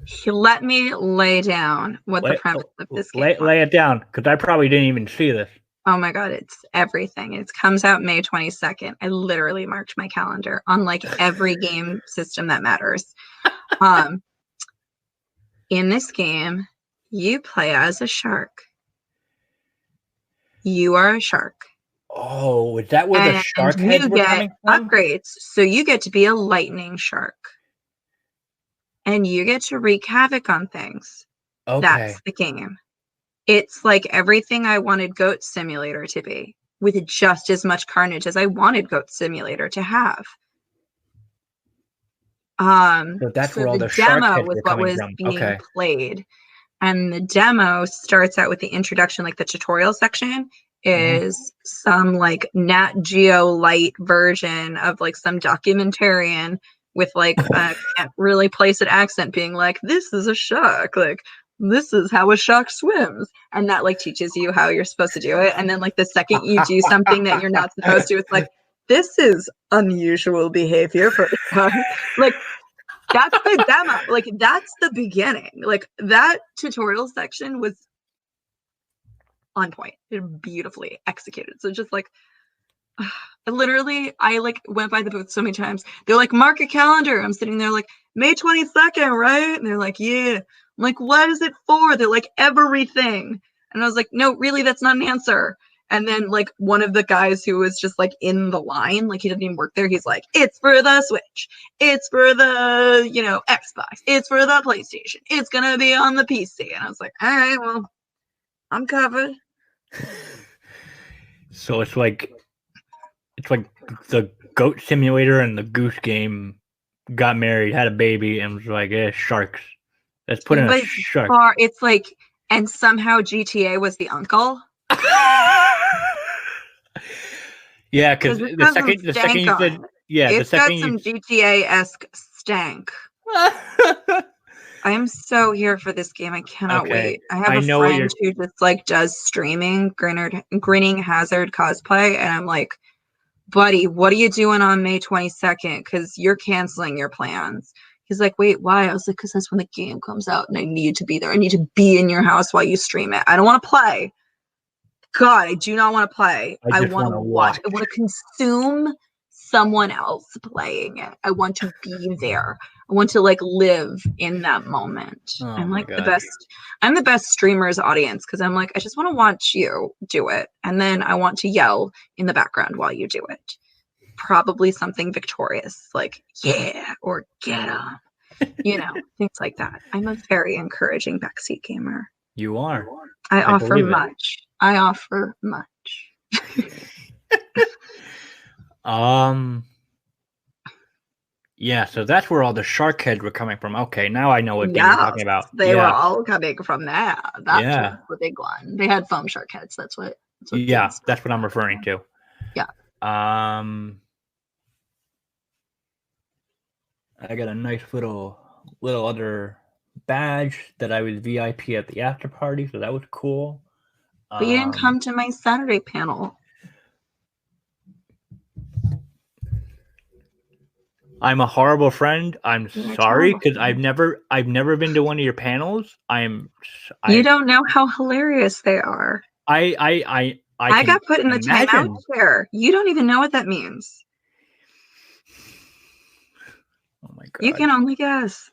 He let me lay down what the premise of this game was. Lay it down, because I probably didn't even see this. Oh my god, it's everything. It comes out May 22nd. I literally marked my calendar on like every game system that matters. In this game, you play as a shark. You are a shark. Oh, is that where the shark heads were coming from? Upgrades, so you get to be a lightning shark. And you get to wreak havoc on things. Okay. That's the game. It's like everything I wanted Goat Simulator to be, with just as much carnage as I wanted Goat Simulator to have. So that's where all the shark heads were coming from. Being played. And the demo starts out with the introduction, like the tutorial section is some like Nat Geo light version of like some documentarian with like a can't really place an accent being like, this is a shark, like this is how a shark swims, and that like teaches you how you're supposed to do it. And then like the second you do something that you're not supposed to, it's like, this is unusual behavior for a shark. Like that's the demo. Like that's the beginning. Like that tutorial section was on point. Beautifully executed. So just like I like went by the booth so many times. They're like, mark a calendar. I'm sitting there like, May 22nd, right? And they're like, yeah. I'm like, what is it for? They're like, everything. And I was like, no, really, that's not an answer. And then like one of the guys who was just like in the line, like he didn't even work there. He's like, it's for the Switch. It's for the, Xbox. It's for the PlayStation. It's going to be on the PC. And I was like, all right, well, I'm covered. So it's like it's like the goat simulator and the goose game got married, had a baby, and was like, sharks. Let's put in a But shark. it's like, and somehow GTA was the uncle. Yeah, because the second you said, it's got some GTA-esque stank. I'm so here for this game. I cannot wait. I have a friend who just like does streaming, Grinning Hazard cosplay, and I'm like, buddy, what are you doing on May 22nd? Because you're canceling your plans. He's like, wait, why? I was like, because that's when the game comes out and I need to be there. I need to be in your house while you stream it. I don't want to play. God, I do not want to play. I want to watch. I want to consume someone else playing it. I want to be there. I want to like live in that moment. I'm like the best. I'm the best streamer's audience because I'm like, I just want to watch you do it. And then I want to yell in the background while you do it. Probably something victorious, like, yeah, or get 'em. You know, things like that. I'm a very encouraging backseat gamer. You are. I offer much. I offer much. Yeah, so that's where all the shark heads were coming from. Okay, now I know what you're talking about. They were all coming from there. That's the big one. They had foam shark heads. That's what that's what I'm referring to. Yeah. I got a nice little other badge that I was VIP at the after party, so that was cool. But you didn't come to my Saturday panel. I'm a horrible friend. I'm sorry because I've never been to one of your panels. You don't know how hilarious they are. I got put in the timeout chair. You don't even know what that means. Oh my god! You can only guess.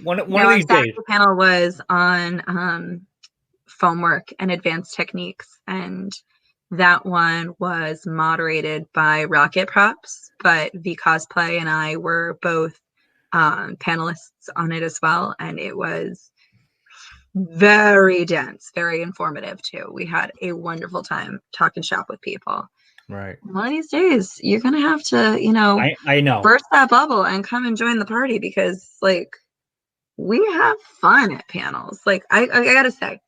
one of these days. The panel was on foam work and advanced techniques, and that one was moderated by Rocket Props, but the cosplay and I were both panelists on it as well, and it was very dense, very informative too. We had a wonderful time talking shop with people. Right. One of these days, you're gonna have to, I know, burst that bubble and come and join the party because, like, we have fun at panels. Like, I gotta say,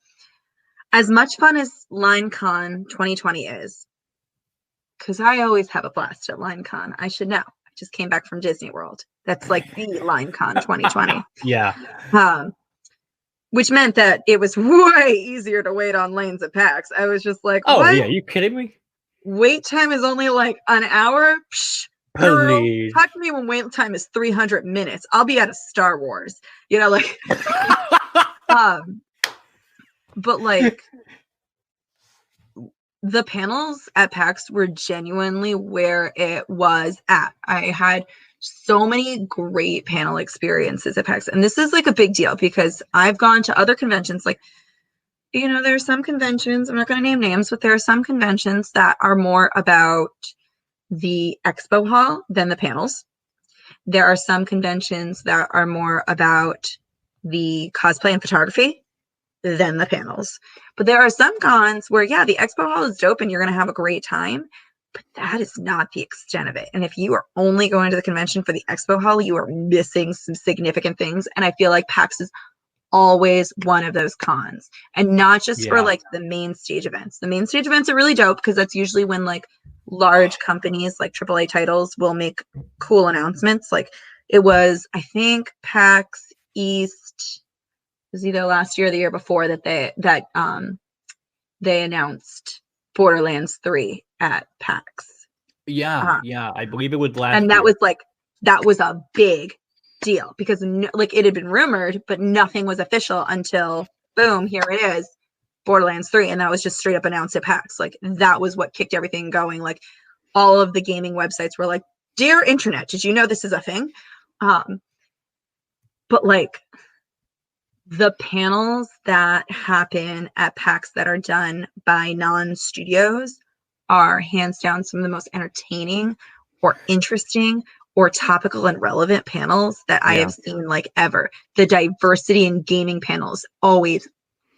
as much fun as LineCon 2020 is, because I always have a blast at LineCon. I should know. I just came back from Disney World. That's like the LineCon 2020. Yeah. Which meant that it was way easier to wait on lanes at PAX. I was just like, oh, what? Yeah, you kidding me? Wait time is only like an hour? Psh, girl, talk to me when wait time is 300 minutes. I'll be out of Star Wars. Like... But like the panels at PAX were genuinely where it was at. I had so many great panel experiences at PAX. And this is like a big deal because I've gone to other conventions. Like, there are some conventions, I'm not going to name names, but there are some conventions that are more about the expo hall than the panels. There are some conventions that are more about the cosplay and photography than the panels. But there are some cons where, the expo hall is dope and you're going to have a great time, but that is not the extent of it. And if you are only going to the convention for the expo hall, you are missing some significant things. And I feel like PAX is always one of those cons, and not just for like the main stage events. The main stage events are really dope because that's usually when like large companies like AAA titles will make cool announcements. Like it was, I think, PAX East was either last year or the year before that they announced Borderlands 3 at PAX. Yeah, I believe it was last year. And that was a big deal because it had been rumored, but nothing was official until boom, here it is, Borderlands 3, and that was just straight up announced at PAX. Like that was what kicked everything going. Like all of the gaming websites were like, "Dear Internet, did you know this is a thing?" But like the panels that happen at PAX that are done by non-studios are hands down some of the most entertaining or interesting or topical and relevant panels that I have seen like ever. The diversity in gaming panels, always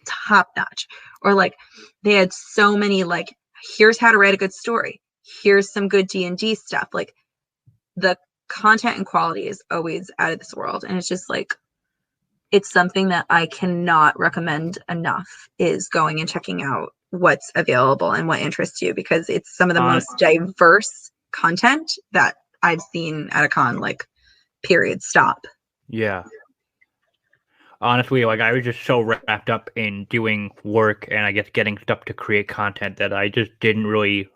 top notch. Or like they had so many like, here's how to write a good story. here's some good D&D stuff. Like the content and quality is always out of this world. And it's just like, it's something that I cannot recommend enough, is going and checking out what's available and what interests you, because it's some of the most diverse content that I've seen at a con, like, period, stop. Yeah. Honestly, like, I was just so wrapped up in doing work and I guess getting stuff to create content that I just didn't really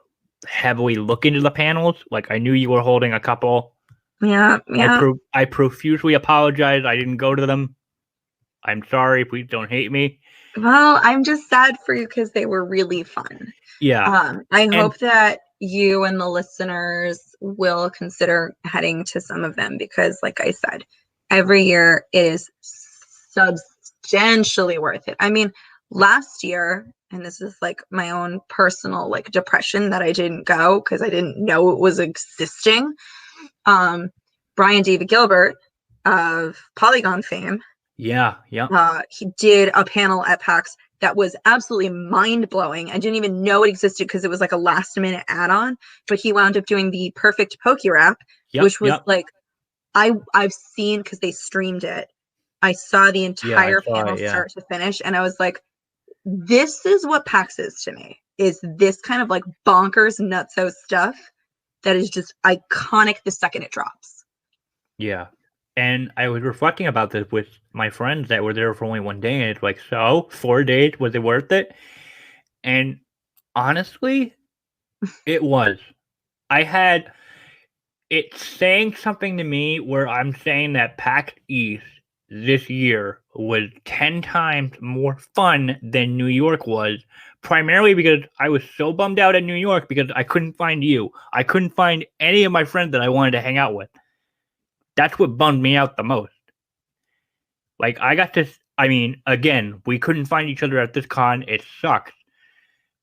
heavily look into the panels. Like, I knew you were holding a couple. Yeah. I profusely apologize. I didn't go to them. I'm sorry. Please don't hate me. Well, I'm just sad for you because they were really fun. Yeah. I hope that you and the listeners will consider heading to some of them, because, like I said, every year it is substantially worth it. I mean, last year, and this is like my own personal like depression that I didn't go because I didn't know it was existing. Brian David Gilbert of Polygon fame. Yeah. He did a panel at PAX that was absolutely mind-blowing. I didn't even know it existed because it was like a last-minute add-on, but he wound up doing the perfect PokeRap, which was like, I've seen, because they streamed it. I saw the entire panel start to finish, and I was like, this is what PAX is to me, is this kind of like bonkers, nutso stuff that is just iconic the second it drops. Yeah. And I was reflecting about this with my friends that were there for only one day, and it's like, so 4 days, was it worth it? And honestly, it was. It's saying something to me where I'm saying that PAX East this year was 10 times more fun than New York was, primarily because I was so bummed out at New York because I couldn't find you. I couldn't find any of my friends that I wanted to hang out with. That's what bummed me out the most. Like, again, we couldn't find each other at this con. It sucks.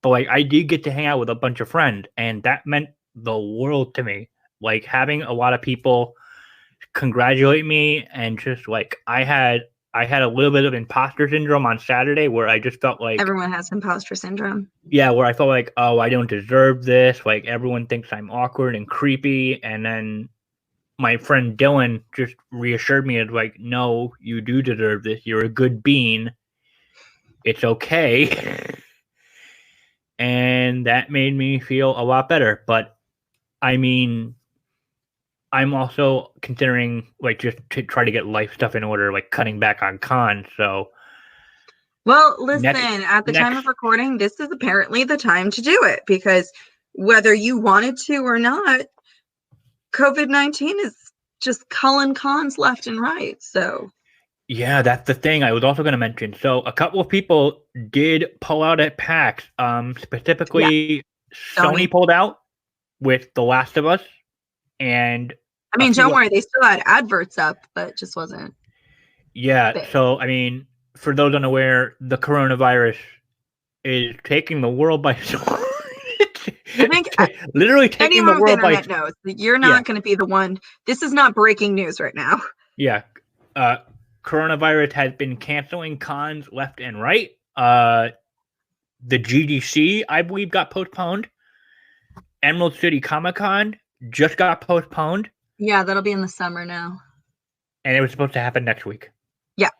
But, like, I did get to hang out with a bunch of friends, and that meant the world to me. Like, having a lot of people congratulate me, and just, like, I had a little bit of imposter syndrome on Saturday where I just felt like... Everyone has imposter syndrome. Yeah, where I felt like, oh, I don't deserve this. Like, everyone thinks I'm awkward and creepy, and then my friend Dylan just reassured me, of like, no, you do deserve this. You're a good bean. It's okay. And that made me feel a lot better. But I mean, I'm also considering, like, just to try to get life stuff in order, like cutting back on cons. So, well, listen, at the time of recording, this is apparently the time to do it, because whether you wanted to or not, COVID-19 is just culling cons left and right. So yeah, that's the thing I was also going to mention. So a couple of people did pull out at PAX. Specifically, Sony pulled out with The Last of Us. And I mean, don't worry, they still had adverts up, but it just wasn't. Yeah, big. So I mean, for those unaware, the coronavirus is taking the world by storm. I think literally taking the world by storm. Knows that you're not going to be the one. This is not breaking news right now. Yeah, coronavirus has been canceling cons left and right. The GDC, I believe, got postponed. Emerald City Comic-Con just got postponed. Yeah, that'll be in the summer now. And it was supposed to happen next week. Yeah.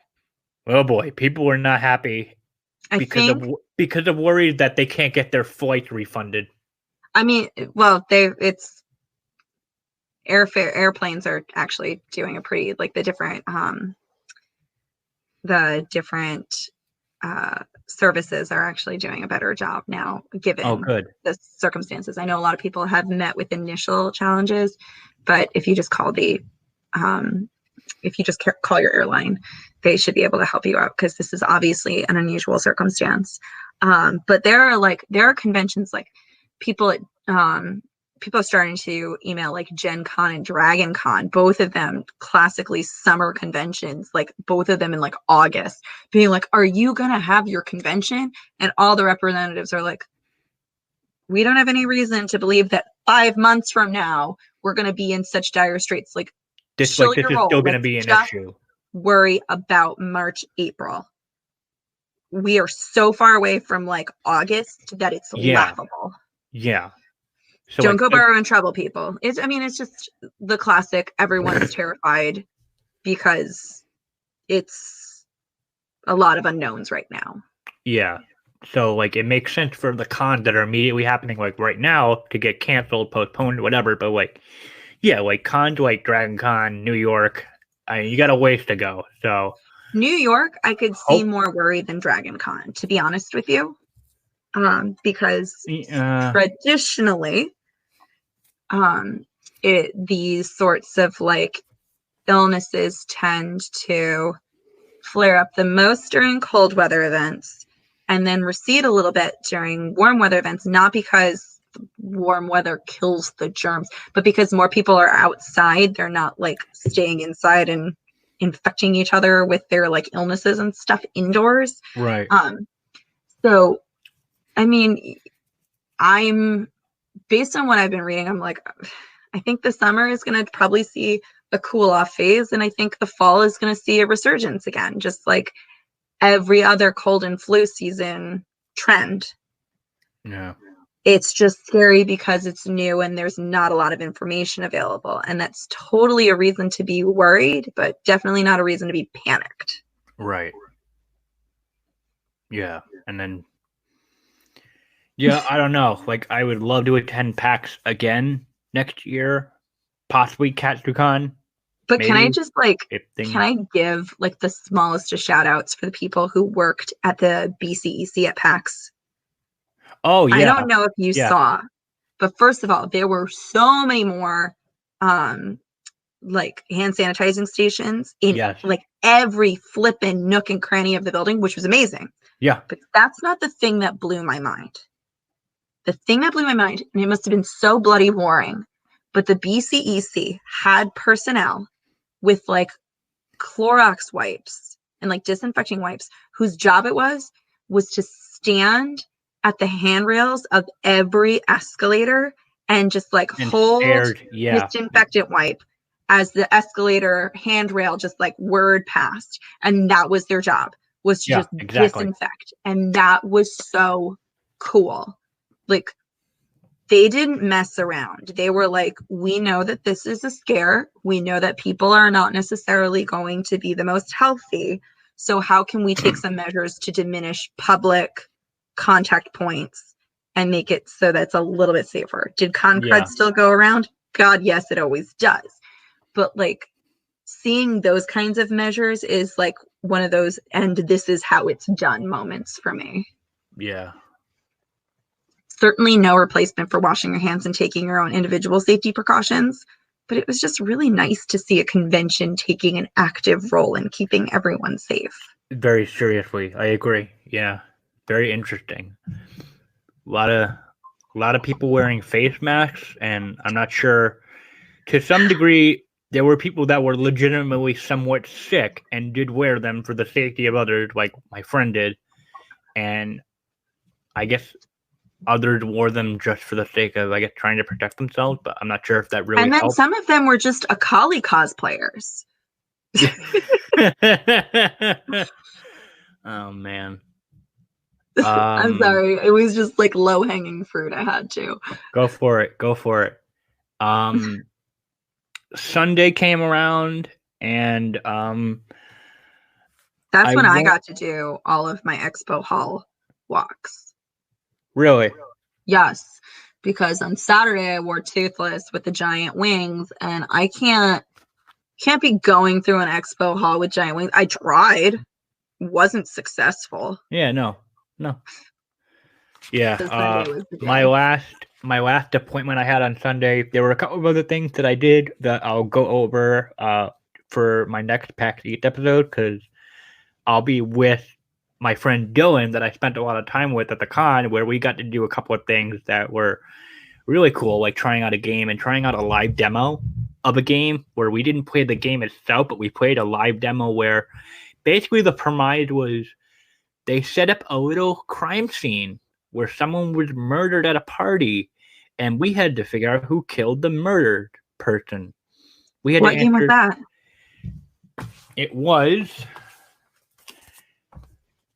Oh boy, people were not happy because of worries that they can't get their flights refunded. I mean, well, airplanes are actually doing a pretty, like, the different services are actually doing a better job now, given the circumstances. I know a lot of people have met with initial challenges, but if you just call call your airline, they should be able to help you out, because this is obviously an unusual circumstance. But there are conventions, like, people are starting to email, like, Gen Con and Dragon Con, both of them classically summer conventions, like both of them in like August, being like, are you going to have your convention? And all the representatives are like, we don't have any reason to believe that 5 months from now, we're going to be in such dire straits. Like, this is still going to be an issue. Worry about March, April. We are so far away from like August that it's laughable. Yeah. So Don't like, go burrow in trouble, people. It's just the classic. Everyone's terrified because it's a lot of unknowns right now. yeah. So like, it makes sense for the cons that are immediately happening like right now to get canceled, postponed, whatever. But like, yeah, like cons like Dragon Con, New York, you got a ways to go. So New York, I could see hope, more worried than Dragon Con, to be honest with you, because uh, traditionally, these sorts of like illnesses tend to flare up the most during cold weather events and then recede a little bit during warm weather events, not because warm weather kills the germs, but because more people are outside. They're not like staying inside and infecting each other with their like illnesses and stuff indoors. right. So, I mean, I'm based on what I've been reading, I'm like, I think the summer is going to probably see a cool off phase. And I think the fall is going to see a resurgence again, just like every other cold and flu season trend. Yeah. It's just scary because it's new and there's not a lot of information available. And that's totally a reason to be worried, but definitely not a reason to be panicked. Right. Yeah. And then, yeah, I don't know. Like, I would love to attend PAX again next year, possibly CatSuCon. But can I Maybe just like, if things. can I give like the smallest of shout outs for the people who worked at the BCEC at PAX? Oh I yeah, don't know if you yeah, saw, but first of all, there were so many more um like hand sanitizing stations in yes, like every flippin' nook and cranny of the building, which was amazing. yeah, But that's not the thing that blew my mind. The thing that blew my mind, and it must have been so bloody boring, but the BCEC had personnel with like Clorox wipes and like disinfecting wipes whose job it was to stand at the handrails of every escalator and just like and hold stared. Yeah, disinfectant wipe as the escalator handrail just like whirred past, and that was their job, was to yeah, just exactly. disinfect. And that was so cool. Like, they didn't mess around. They were like, we know that this is a scare. We know that people are not necessarily going to be the most healthy. So how can we take some measures to diminish public contact points and make it so that it's a little bit safer? Did ConCrud Yeah, still go around? God, yes, it always does. But like, seeing those kinds of measures is like one of those, and this is how it's done moments for me. yeah, Certainly no replacement for washing your hands and taking your own individual safety precautions, but it was just really nice to see a convention taking an active role in keeping everyone safe. very seriously. I agree. Yeah, very interesting. A lot of people wearing face masks, and I'm not sure. To some degree, there were people that were legitimately somewhat sick and did wear them for the safety of others, like my friend did, and I guess others wore them just for the sake of, I guess, trying to protect themselves, but I'm not sure if that really And then helped. some of them were just Akali cosplayers. Oh man. I'm sorry. It was just like low hanging fruit. I had to. Go for it. Go for it. Sunday came around and That's I when I went got to do all of my expo hall walks. really. Yes, because on Saturday I wore Toothless with the giant wings, and I can't be going through an expo hall with giant wings. I tried, wasn't successful. Yeah, no. No. Yeah, So Sunday was the my day. last appointment I had on Sunday, there were a couple of other things that I did that I'll go over for my next PAX East episode, because I'll be with my friend Dylan that I spent a lot of time with at the con, where we got to do a couple of things that were really cool, like trying out a game and trying out a live demo of a game where we didn't play the game itself, but we played a live demo where basically the premise was they set up a little crime scene where someone was murdered at a party, and we had to figure out who killed the murdered person. We had to What game was answer. that? It was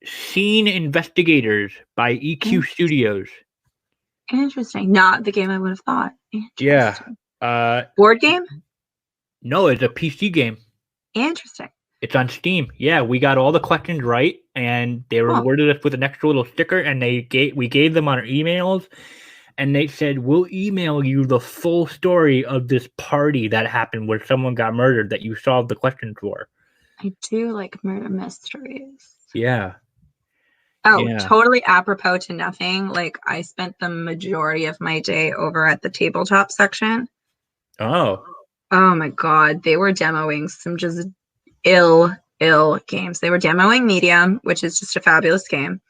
Scene Investigators by EQ Studios. Interesting. Not the game I would have thought. Yeah. Interesting. Board game? No, it's a PC game. Interesting. It's on Steam. Yeah, we got all the questions right, and they rewarded us with an extra little sticker, and we gave them our emails, and they said, we'll email you the full story of this party that happened where someone got murdered that you solved the questions for. I do like murder mysteries. Yeah. Oh, yeah. Totally apropos to nothing. Like, I spent the majority of my day over at the tabletop section. Oh. Oh my God. They were demoing some just ill games. They were demoing Medium, which is just a fabulous game.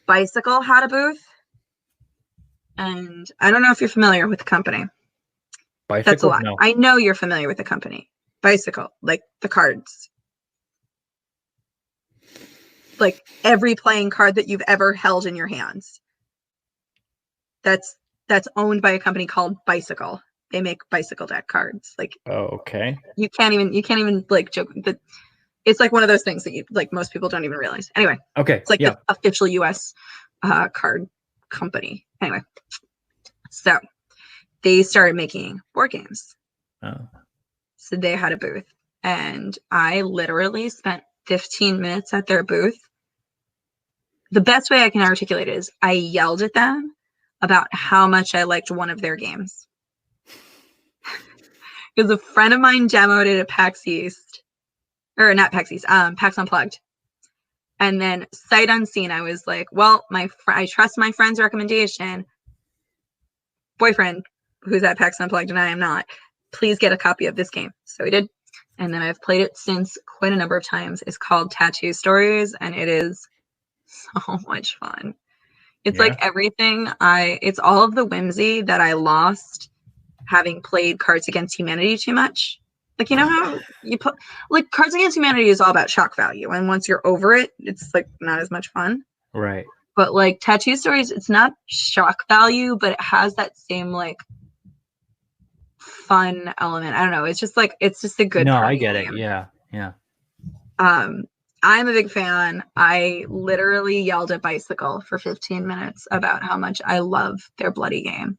Bicycle had a booth. And I don't know if you're familiar with the company. Bicycle? That's a lot. No. I know you're familiar with the company. Bicycle, like the cards. Like every playing card that you've ever held in your hands. That's owned by a company called Bicycle. They make bicycle deck cards. Like, oh, okay. You can't even like joke that it's like one of those things that you like most people don't even realize. Anyway. Okay. It's like the official US card company. Anyway. So they started making board games. Oh. So they had a booth, and I literally spent 15 minutes at their booth. The best way I can articulate it is I yelled at them about how much I liked one of their games. Because a friend of mine demoed it at PAX East, or not PAX East, PAX Unplugged. And then sight unseen, I was like, well, I trust my friend's recommendation. Boyfriend, who's at PAX Unplugged and I am not, please get a copy of this game. So he did. And then I've played it since quite a number of times. It's called Tattoo Stories, and it is so much fun. It's like everything it's all of the whimsy that I lost having played Cards Against Humanity too much. Like, you know how you put, like, Cards Against Humanity is all about shock value. And once you're over it, it's like not as much fun. Right. But like Tattoo Stories, it's not shock value, but it has that same like fun element. I don't know. It's just a good. No, I get it. Yeah. I'm a big fan. I literally yelled at Bicycle for 15 minutes about how much I love their bloody game.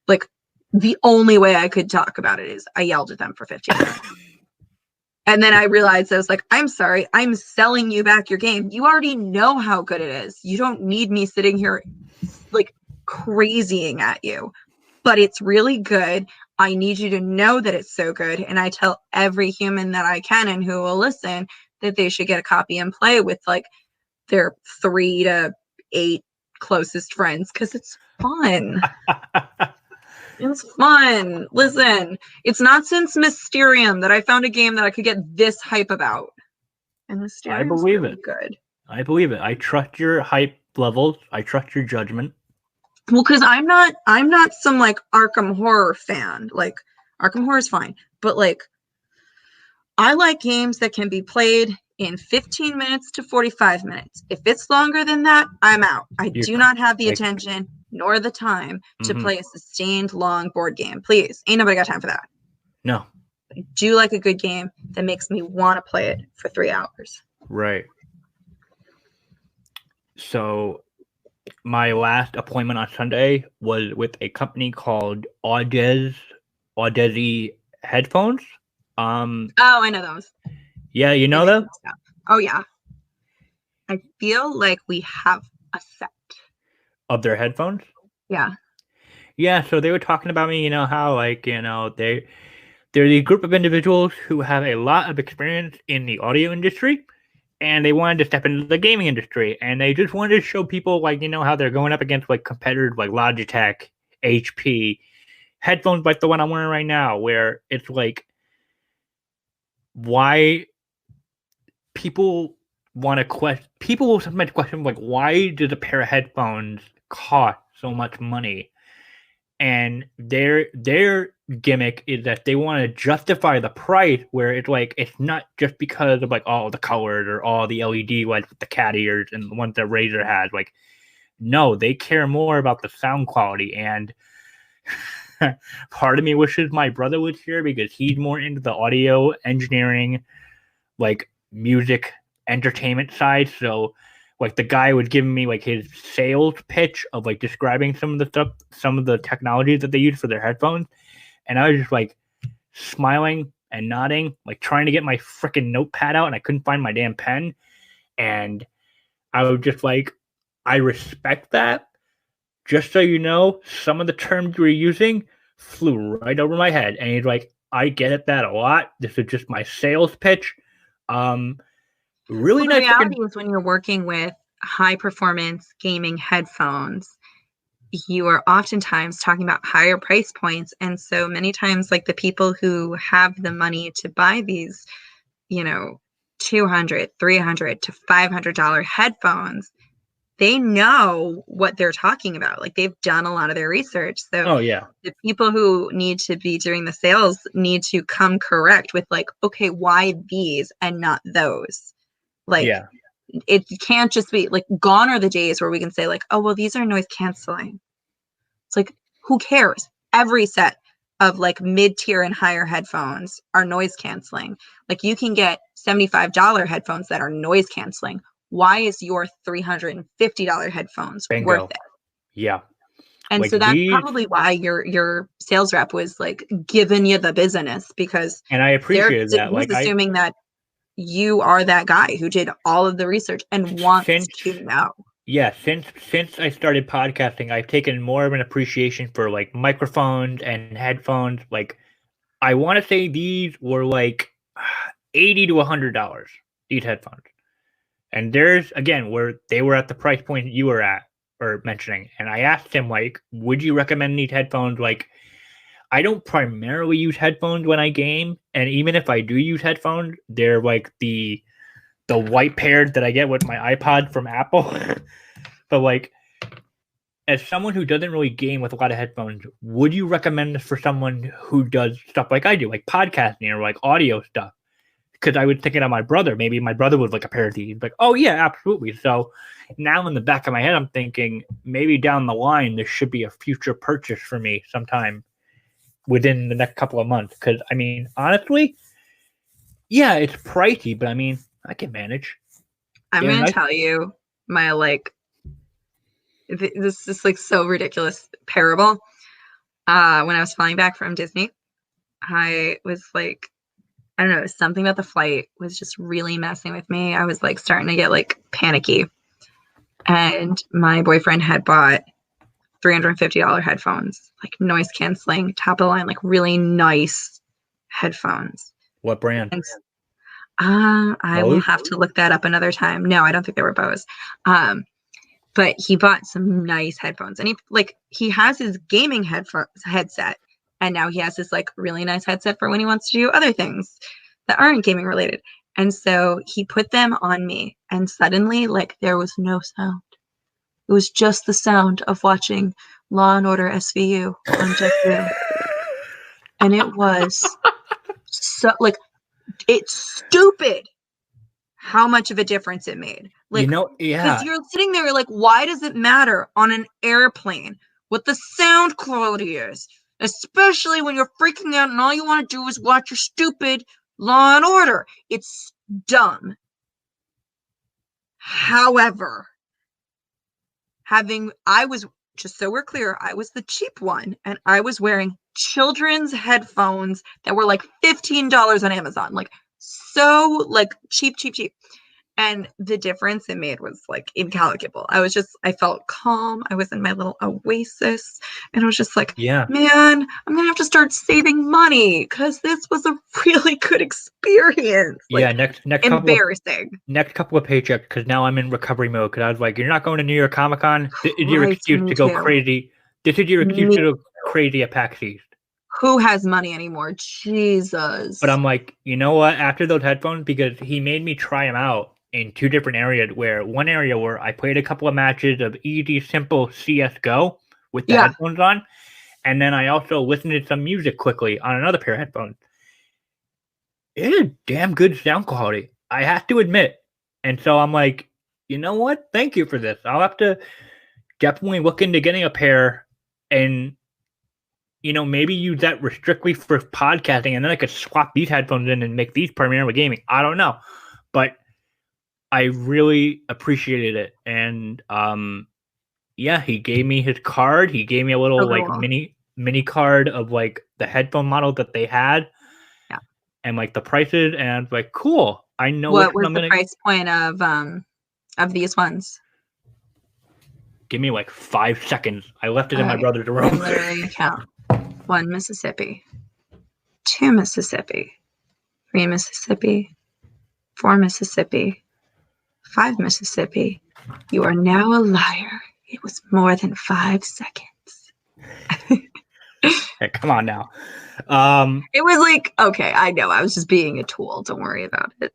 Like, the only way I could talk about it is I yelled at them for 15 minutes. And then I realized I was like, I'm sorry, I'm selling you back your game. You already know how good it is. You don't need me sitting here like crazying at you. But it's really good. I need you to know that it's so good. And I tell every human that I can and who will listen that they should get a copy and play with like their 3 to 8 closest friends, because it's fun. It's fun. Listen, it's not since Mysterium that I found a game that I could get this hype about. And Mysterium, I believe really it. Good. I believe it. I trust your hype levels. I trust your judgment. Well, because I'm not some like Arkham Horror fan. Like, Arkham Horror is fine, but like, I like games that can be played in 15 minutes to 45 minutes. If it's longer than that, I'm out. I do not have the attention nor the time to play a sustained long board game. Please, ain't nobody got time for that. No. I do like a good game that makes me want to play it for 3 hours. Right. So my last appointment on Sunday was with a company called Audeze headphones. Oh, I know those. Yeah, you know them? Oh yeah. I feel like we have a set of their headphones. Yeah. Yeah, so they were talking about me, how like, they're the group of individuals who have a lot of experience in the audio industry, and they wanted to step into the gaming industry, and they just wanted to show people like, how they're going up against like competitors like Logitech, HP, headphones like the one I'm wearing right now, where it's like, why people will sometimes question like, why does a pair of headphones cost so much money? And their gimmick is that they want to justify the price, where it's like, it's not just because of like all the colors or all the LED lights with the cat ears and the ones that Razer has. Like, no, they care more about the sound quality. And part of me wishes my brother was here, because he's more into the audio engineering, like music entertainment side. So like the guy was giving me like his sales pitch of like describing some of the stuff, some of the technologies that they use for their headphones, and I was just like smiling and nodding, like trying to get my freaking notepad out, and I couldn't find my damn pen. And I was just like, I respect that. Just so you know, some of the terms you were using flew right over my head. And he's like, I get that a lot. This is just my sales pitch. Really Well, the nice. reality is when you're working with high performance gaming headphones, you are oftentimes talking about higher price points. And so many times, like the people who have the money to buy these, you know, $200, $300 to $500 headphones, they know what they're talking about. Like they've done a lot of their research. So Oh, yeah. the people who need to be doing the sales need to come correct with like, okay, why these and not those? Like, Yeah. it can't just be like, gone are the days where we can say like, oh, well, these are noise canceling. It's like, who cares? Every set of like mid-tier and higher headphones are noise canceling. Like you can get $75 headphones that are noise canceling. Why is your $350 headphones Bingo. worth it? Yeah. And Like so that's these, probably why your sales rep was like giving you the business, because and I appreciated that. he's Like assuming that you are that guy who did all of the research and wants to know. Yeah, since I started podcasting, I've taken more of an appreciation for like microphones and headphones. Like, I want to say these were like $80 to $100. These headphones, and there's again where they were at the price point you were at or mentioning, and I asked him like, would you recommend these headphones? Like, I don't primarily use headphones when I game, and even if I do use headphones, they're like the white paired that I get with my iPod from Apple. But like, as someone who doesn't really game with a lot of headphones, would you recommend this for someone who does stuff like I do, like podcasting or like audio stuff? Because I was thinking of my brother. Maybe my brother would like a pair of these. Like, oh yeah, absolutely. So now in the back of my head, I'm thinking maybe down the line there should be a future purchase for me sometime within the next couple of months. Because I mean, honestly, yeah, it's pricey, but I mean, I can manage. I'm Yeah, gonna nice. tell you my like this is like so ridiculous parable. When I was flying back from Disney, I was like, I don't know, something about the flight was just really messing with me. I was like starting to get like panicky. And my boyfriend had bought $350 headphones, like noise canceling, top of the line, like really nice headphones. What brand? And I will have to look that up another time. No, I don't think they were Bose. But he bought some nice headphones, and he has his gaming headset, and now he has this like really nice headset for when he wants to do other things that aren't gaming related. And so he put them on me, and suddenly like there was no sound. It was just the sound of watching Law and Order SVU on JetBlue. And it was so like, it's stupid how much of a difference it made. Like, yeah. because you're sitting there, you're like, why does it matter on an airplane what the sound quality is? Especially when you're freaking out and all you want to do is watch your stupid Law and Order. It's dumb. However, I was, just so we're clear, I was the cheap one, and I was wearing children's headphones that were like $15 on Amazon. Like, so like cheap. And the difference it made was like incalculable. I felt calm. I was in my little oasis, and I was just like, Yeah. man, I'm going to have to start saving money because this was a really good experience. Like, yeah, next embarrassing. Next couple of paychecks, because now I'm in recovery mode. Because I was like, you're not going to New York Comic Con. This is your excuse to go crazy. This is your excuse to go crazy at PAX East. Who has money anymore? Jesus. But I'm like, you know what? After those headphones, because he made me try them out in two different areas. Where one area where I played a couple of matches of easy, simple CS:GO with the headphones on, and then I also listened to some music quickly on another pair of headphones. It is damn good sound quality, I have to admit. And so I'm like, you know what? Thank you for this. I'll have to definitely look into getting a pair and, you know, maybe use that strictly for podcasting, and then I could swap these headphones in and make these primarily gaming. I don't know. But I really appreciated it. And yeah, he gave me his card. He gave me a little like cool. mini card of like the headphone model that they had. Yeah. And like the prices, and I was like, cool. I know which What one was I'm the gonna price point of these ones? give me like 5 seconds. I left it All in my right. brother's I'm room. literally count. 1 Mississippi, 2 Mississippi, 3 Mississippi, 4 Mississippi, 5 Mississippi. You are now a liar. It was more than 5 seconds. Hey, come on now. It was like, okay, I know. I was just being a tool. Don't worry about it.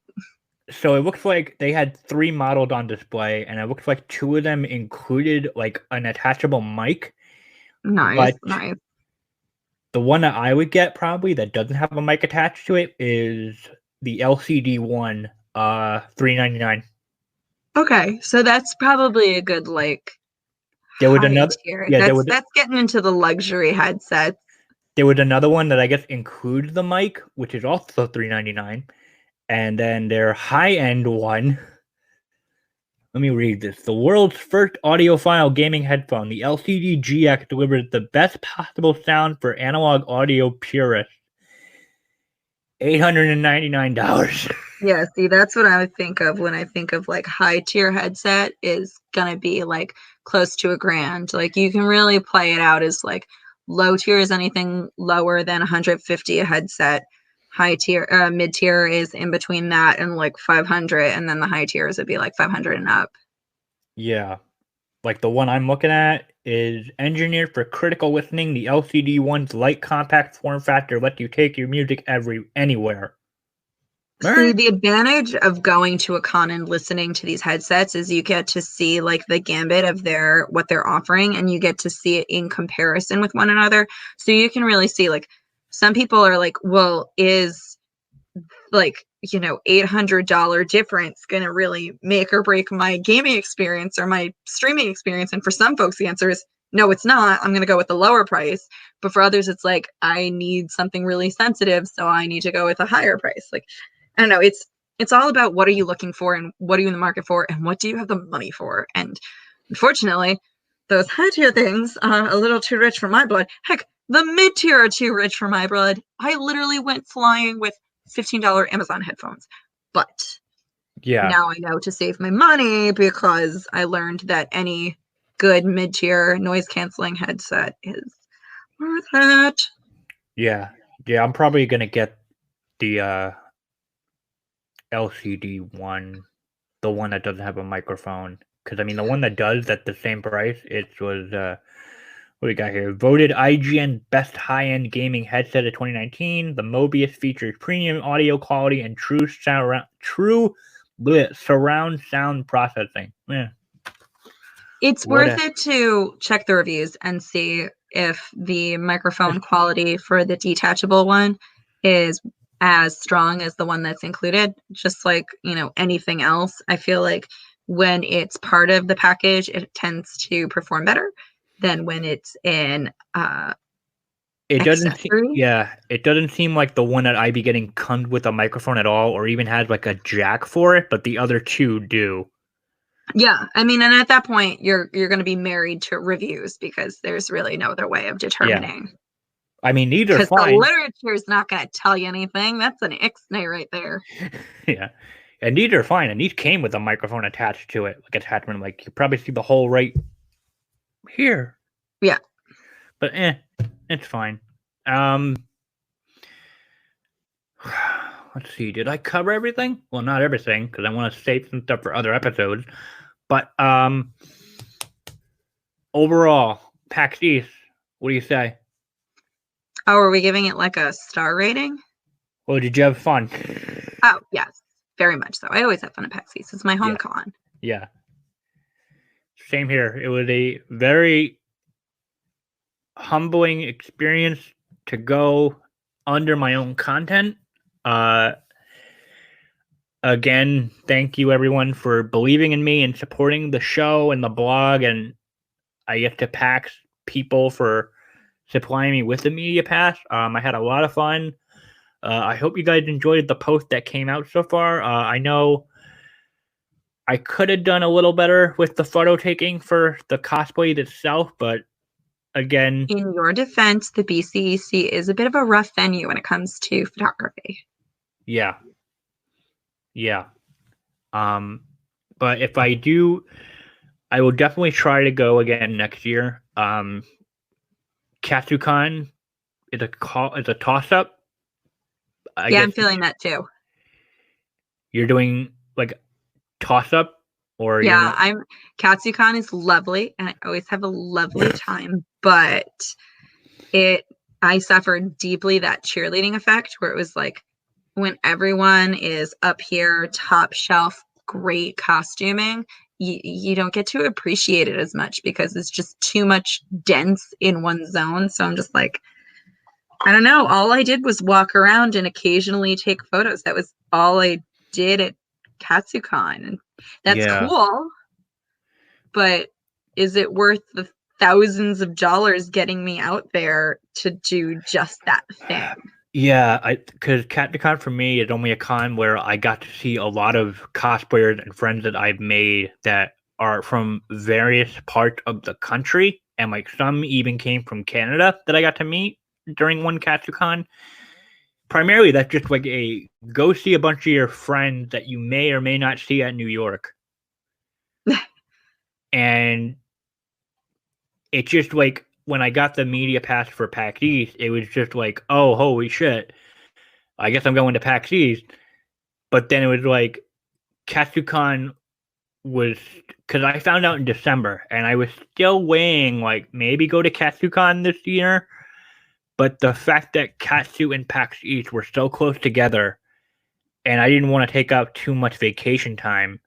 So it looks like they had 3 models on display, and it looks like 2 of them included like an attachable mic. Nice, But nice. the one that I would get probably that doesn't have a mic attached to it is the LCD one, $399. Okay, so that's probably a good like There was high another, tier. yeah, That's getting into the luxury headsets. there was another one that I guess includes the mic, which is also $399, and then their high end one. Let me read this. The world's first audiophile gaming headphone, the LCD GX, delivers the best possible sound for analog audio purists. $899. Yeah, see, that's what I would think of when I think of like high tier headset is gonna be like close to $1,000. Like you can really play it out as like low tier is anything lower than 150 a headset. High tier, mid tier is in between that and like 500, and then the high tiers would be like 500 and up. Yeah. Like the one I'm looking at is engineered for critical listening. The LCD one's light compact form factor lets you take your music anywhere. See, the advantage of going to a con and listening to these headsets is you get to see like the gambit of what they're offering, and you get to see it in comparison with one another. So you can really see like some people are like, well, is like, $800 difference going to really make or break my gaming experience or my streaming experience? And for some folks, the answer is no, it's not. I'm going to go with the lower price. But for others, it's like, I need something really sensitive, so I need to go with a higher price. Like, I don't know. It's all about what are you looking for and what are you in the market for and what do you have the money for. And unfortunately, those high tier things are a little too rich for my blood. Heck, the mid tier are too rich for my blood. I literally went flying with $15 Amazon headphones. But Yeah. now I know to save my money because I learned that any good mid tier noise canceling headset is worth it. Yeah. Yeah, I'm probably gonna get the LCD one, the one that doesn't have a microphone. Because I mean, the one that does at the same price, it was what we got here? Voted IGN best high-end gaming headset of 2019. The Mobius features premium audio quality and true surround sound processing. Yeah. It's worth it to check the reviews and see if the microphone quality for the detachable one is as strong as the one that's included. Just like, anything else, I feel like when it's part of the package, it tends to perform better than when it's in it doesn't accessory. it doesn't seem like the one that I'd be getting comes with a microphone at all, or even has like a jack for it, but the other two do. Yeah, I mean, and at that point, you're going to be married to reviews because there's really no other way of determining. Yeah. I mean, these are Because the fine. literature is not going to tell you anything. That's an ixnay right there. Yeah. And these are fine. And these came with a microphone attached to it. Like attachment. Like you probably see the hole right here. Yeah. But it's fine. Let's see. Did I cover everything? Well, not everything, because I want to save some stuff for other episodes. But overall, PAX East, what do you say? Oh, are we giving it like a star rating? Well, did you have fun? Oh, yes. Very much so. I always have fun at PAX East. It's my home con. Yeah. Same here. It was a very humbling experience to go under my own content. Again, thank you everyone for believing in me and supporting the show and the blog, and I guess to PAX people for supplying me with the media pass. I had a lot of fun. I hope you guys enjoyed the post that came out so far. I know I could have done a little better with the photo taking for the cosplay itself, but again, In your defense, the BCEC is a bit of a rough venue when it comes to photography. yeah, yeah. But if I do, I will definitely try to go again next year. Katsucon is a toss up. I Yeah, guess I'm feeling that too. you're doing like toss up, or you're Yeah, not. Katsucon is lovely and I always have a lovely time, but I suffered deeply that cheerleading effect where it was like when everyone is up here, top shelf, great costuming, you don't get to appreciate it as much because it's just too much dense in one zone. So I'm just like, I don't know. All I did was walk around and occasionally take photos. That was all I did at Katsucon. And that's Yeah, cool, but is it worth the thousands of dollars getting me out there to do just that thing? yeah. Because Katsucon for me is only a con where I got to see a lot of cosplayers and friends that I've made that are from various parts of the country, and like some even came from Canada that I got to meet during one Katsucon. Primarily, that's just like a go see a bunch of your friends that you may or may not see at New York, and it's just like when I got the media pass for PAX East, it was just like, oh, holy shit, I guess I'm going to PAX East. But then it was like Katsucon was because I found out in December, and I was still weighing like maybe go to Katsucon this year. But the fact that Katsu and PAX East were so close together, and I didn't want to take up too much vacation time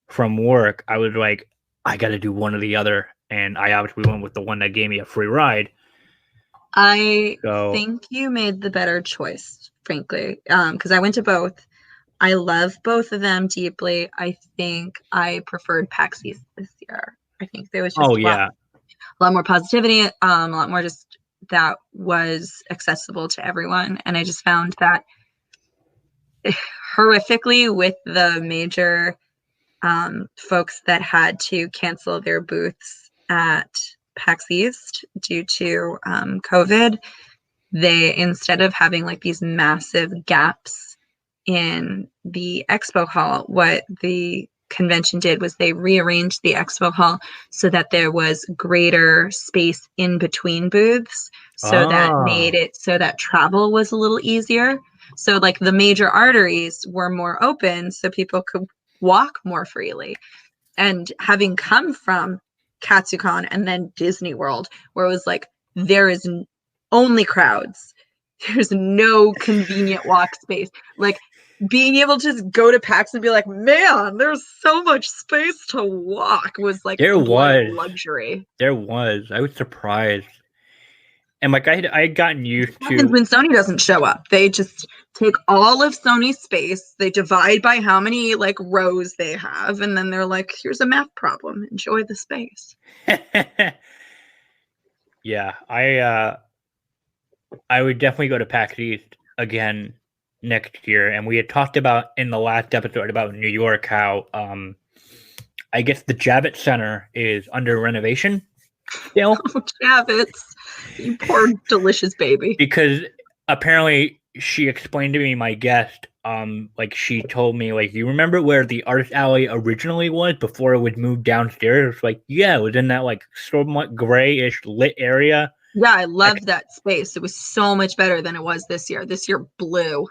from work, I was like, I got to do one or the other. And I obviously went with the one that gave me a free ride. I So, think you made the better choice, frankly, because I went to both. I love both of them deeply. I think I preferred PAX East this year. I think there was oh, just yeah. a lot more positivity, a lot more just that was accessible to everyone. And I just found that horrifically with the major folks that had to cancel their booths at PAX East due to COVID, they, instead of having like these massive gaps in the expo hall, what the convention did was they rearranged the expo hall so that there was greater space in between booths, so that Oh, made it so that travel was a little easier. So like the major arteries were more open so people could walk more freely. And having come from Katsucon and then Disney World, where it was like there is only crowds, there's no convenient walk space. Like being able to just go to PAX and be like, man, there's so much space to walk was like there a bloody was. luxury. There was. I was surprised. And like I had gotten used What happens to. when Sony doesn't show up? They just take all of Sony's space, they divide by how many like rows they have, and then they're like, here's a math problem. Enjoy the space. Yeah, I would definitely go to PAX East again next year. And we had talked about in the last episode about New York how I guess the Javits Center is under renovation still Oh, Javits, you poor delicious baby. because apparently she explained to me, my guest, like she told me, like, you remember where the artist alley originally was before it would move downstairs? It was like, yeah, it was in that like somewhat grayish lit area. Yeah, I loved that space. It was so much better than it was this year. This year blew.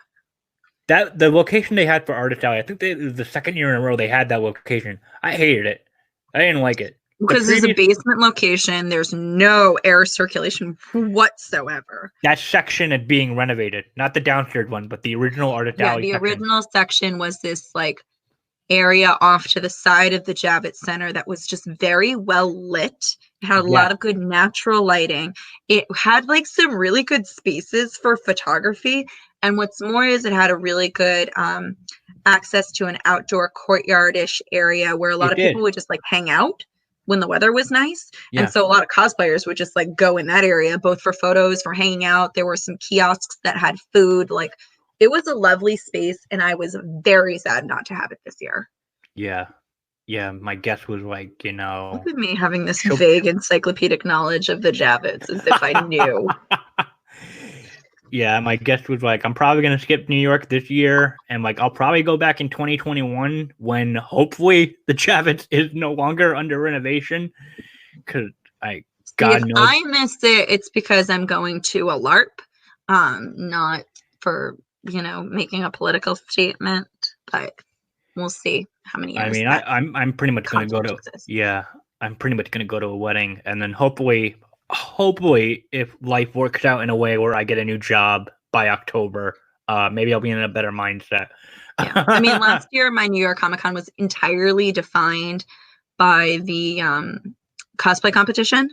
That the location they had for artist alley, I think it was the second year in a row they had that location. I hated it. I didn't like it. The Because there's a previous basement location, there's no air circulation whatsoever. that section is being renovated, not the downstairs one, but the original artist Yeah, alley the section. original section was this like area off to the side of the Javits Center that was just very well lit. It had a Yeah, lot of good natural lighting. It had like some really good spaces for photography. And what's more is it had a really good access to an outdoor courtyard-ish area where a lot it of people did. would just like hang out when the weather was nice. And Yeah, so a lot of cosplayers would just like go in that area, both for photos, for hanging out. There were some kiosks that had food. Like it was a lovely space, and I was very sad not to have it this year. Yeah. Yeah. My guess was like, Look at me having this She'll- vague encyclopedic knowledge of the Javits as if I knew. Yeah, my guess was like I'm probably gonna skip New York this year, and like I'll probably go back in 2021 when hopefully the Javits is no longer under renovation. Because See, if God knows. I miss it, it's because I'm going to a LARP, not for making a political statement. But we'll see how many years. I mean, I'm pretty much gonna go content to exists. I'm pretty much gonna go to a wedding, and then hopefully, if life works out in a way where I get a new job by October, maybe I'll be in a better mindset. Yeah, I mean, last year my New York Comic Con was entirely defined by the cosplay competition,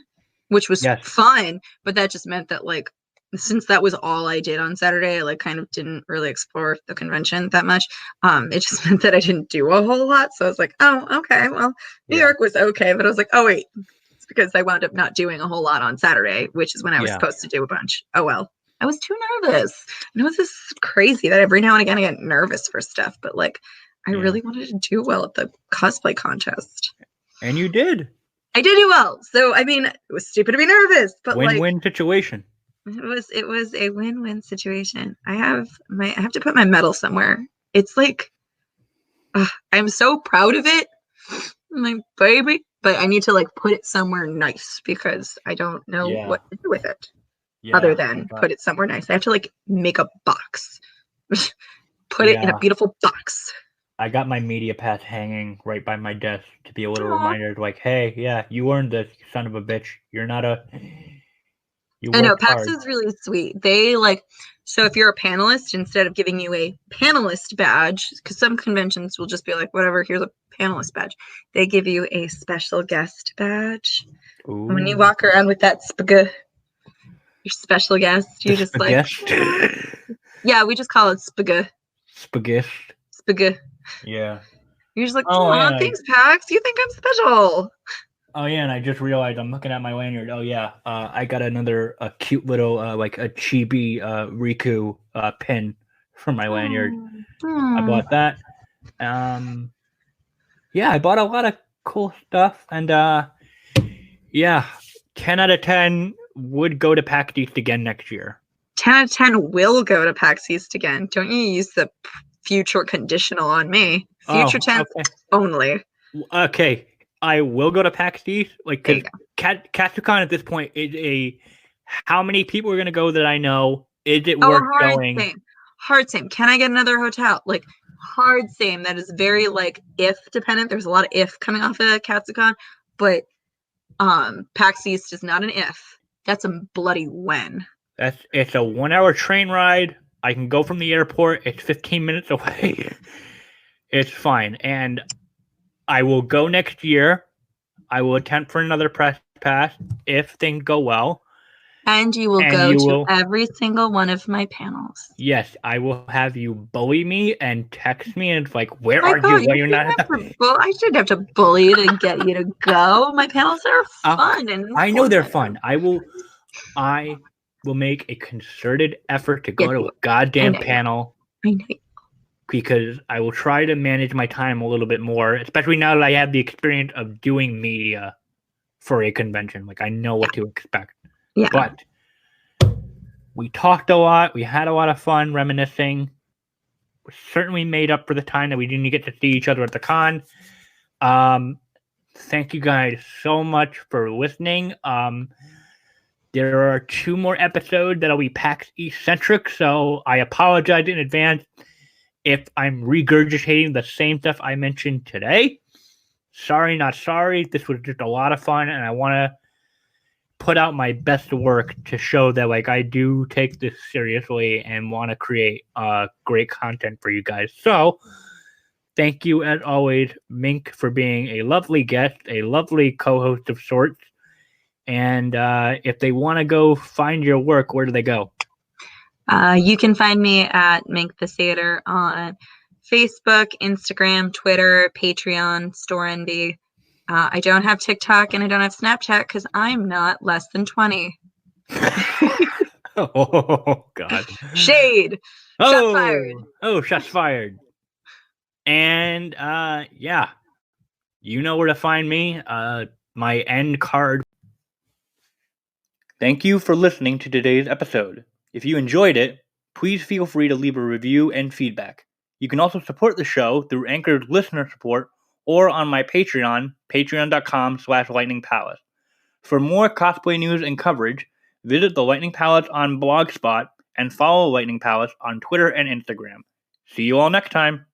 which was Yes. fun, but that just meant that like since that was all I did on Saturday, I like kind of didn't really explore the convention that much. It just meant that I didn't do a whole lot. So I was like, oh, okay, well, New Yeah. York was okay, but I was like, oh wait, it's because I wound up not doing a whole lot on Saturday, which is when I was Yeah. supposed to do a bunch. Oh well. I was too nervous. I know this is crazy that every now and again I get nervous for stuff, but like I Yeah. really wanted to do well at the cosplay contest. And you did. I did do well. So I mean, it was stupid to be nervous, but Win-win situation. it was a win-win situation. I have to put my medal somewhere. It's like I'm so proud of it, my baby, but I need to like put it somewhere nice because I don't know Yeah. what to do with it Yeah. other than put it somewhere nice. I have to like make a box, put it in a beautiful box. I got my media pass hanging right by my desk to be a little Aw. reminder, like, hey, yeah, you earned this, you son of a bitch. You're not a. You I know worked PAX hard. is really sweet. They like so if you're a panelist, instead of giving you a panelist badge, because some conventions will just be like, whatever, here's a panelist badge. They give you a special guest badge. Ooh. And when you walk around with that your special guest, you just like yeah, we just call it spaghetti. Spaghetti. Yeah. You're just like, Oh, yeah, thanks, PAX. You think I'm special. Oh yeah, and I just realized I'm looking at my lanyard. Oh yeah, I got another cute little like a chibi Riku pin for my lanyard. I bought that. Yeah, I bought a lot of cool stuff, and yeah, 10 out of 10 would go to PAX East again next year. 10 out of 10 will go to PAX East again. Don't you use the future conditional on me. Future tense only. Okay, I will go to PAX East. Like, because Katsucon at this point is a how many people are going to go that I know? Is it worth going? Same. Hard same. Can I get another hotel? Like, hard same. That is very, like, if dependent. There's a lot of if coming off of Katsucon, but PAX East is not an if. That's a bloody when. It's a 1 hour train ride. I can go from the airport. It's 15 minutes away. It's fine. And I will go next year. I will attempt for another press pass if things go well. And you will go to every single one of my panels. Yes, I will have you bully me and text me, and it's like, where are you? Why you're not at the... I shouldn't have to bully you to get you to go. My panels are fun. And I know they're fun. I will make a concerted effort to go to a goddamn panel. I know. Because I will try to manage my time a little bit more, especially now that I have the experience of doing media for a convention. Like, I know what to expect. Yeah. But we talked a lot. We had a lot of fun reminiscing. We certainly made up for the time that we didn't get to see each other at the con. Thank you guys so much for listening. There are 2 more episodes that'll be PAX East centric, so I apologize in advance if I'm regurgitating the same stuff I mentioned today. Sorry, not sorry. This was just a lot of fun, and I want to put out my best work to show that like I do take this seriously and want to create great content for you guys. So thank you as always, Mink, for being a lovely guest, a lovely co-host of sorts. And if they want to go find your work, where do they go? You can find me at Mink the Satyr on Facebook, Instagram, Twitter, Patreon, Store NB. I don't have TikTok and I don't have Snapchat because I'm not less than 20. Oh, God. Shade. Shots fired. Oh, shots fired. And yeah, you know where to find me. My end card. Thank you for listening to today's episode. If you enjoyed it, please feel free to leave a review and feedback. You can also support the show through Anchor's listener support or on my Patreon, patreon.com/lightningpalace. For more cosplay news and coverage, visit the Lightning Palace on Blogspot and follow Lightning Palace on Twitter and Instagram. See you all next time.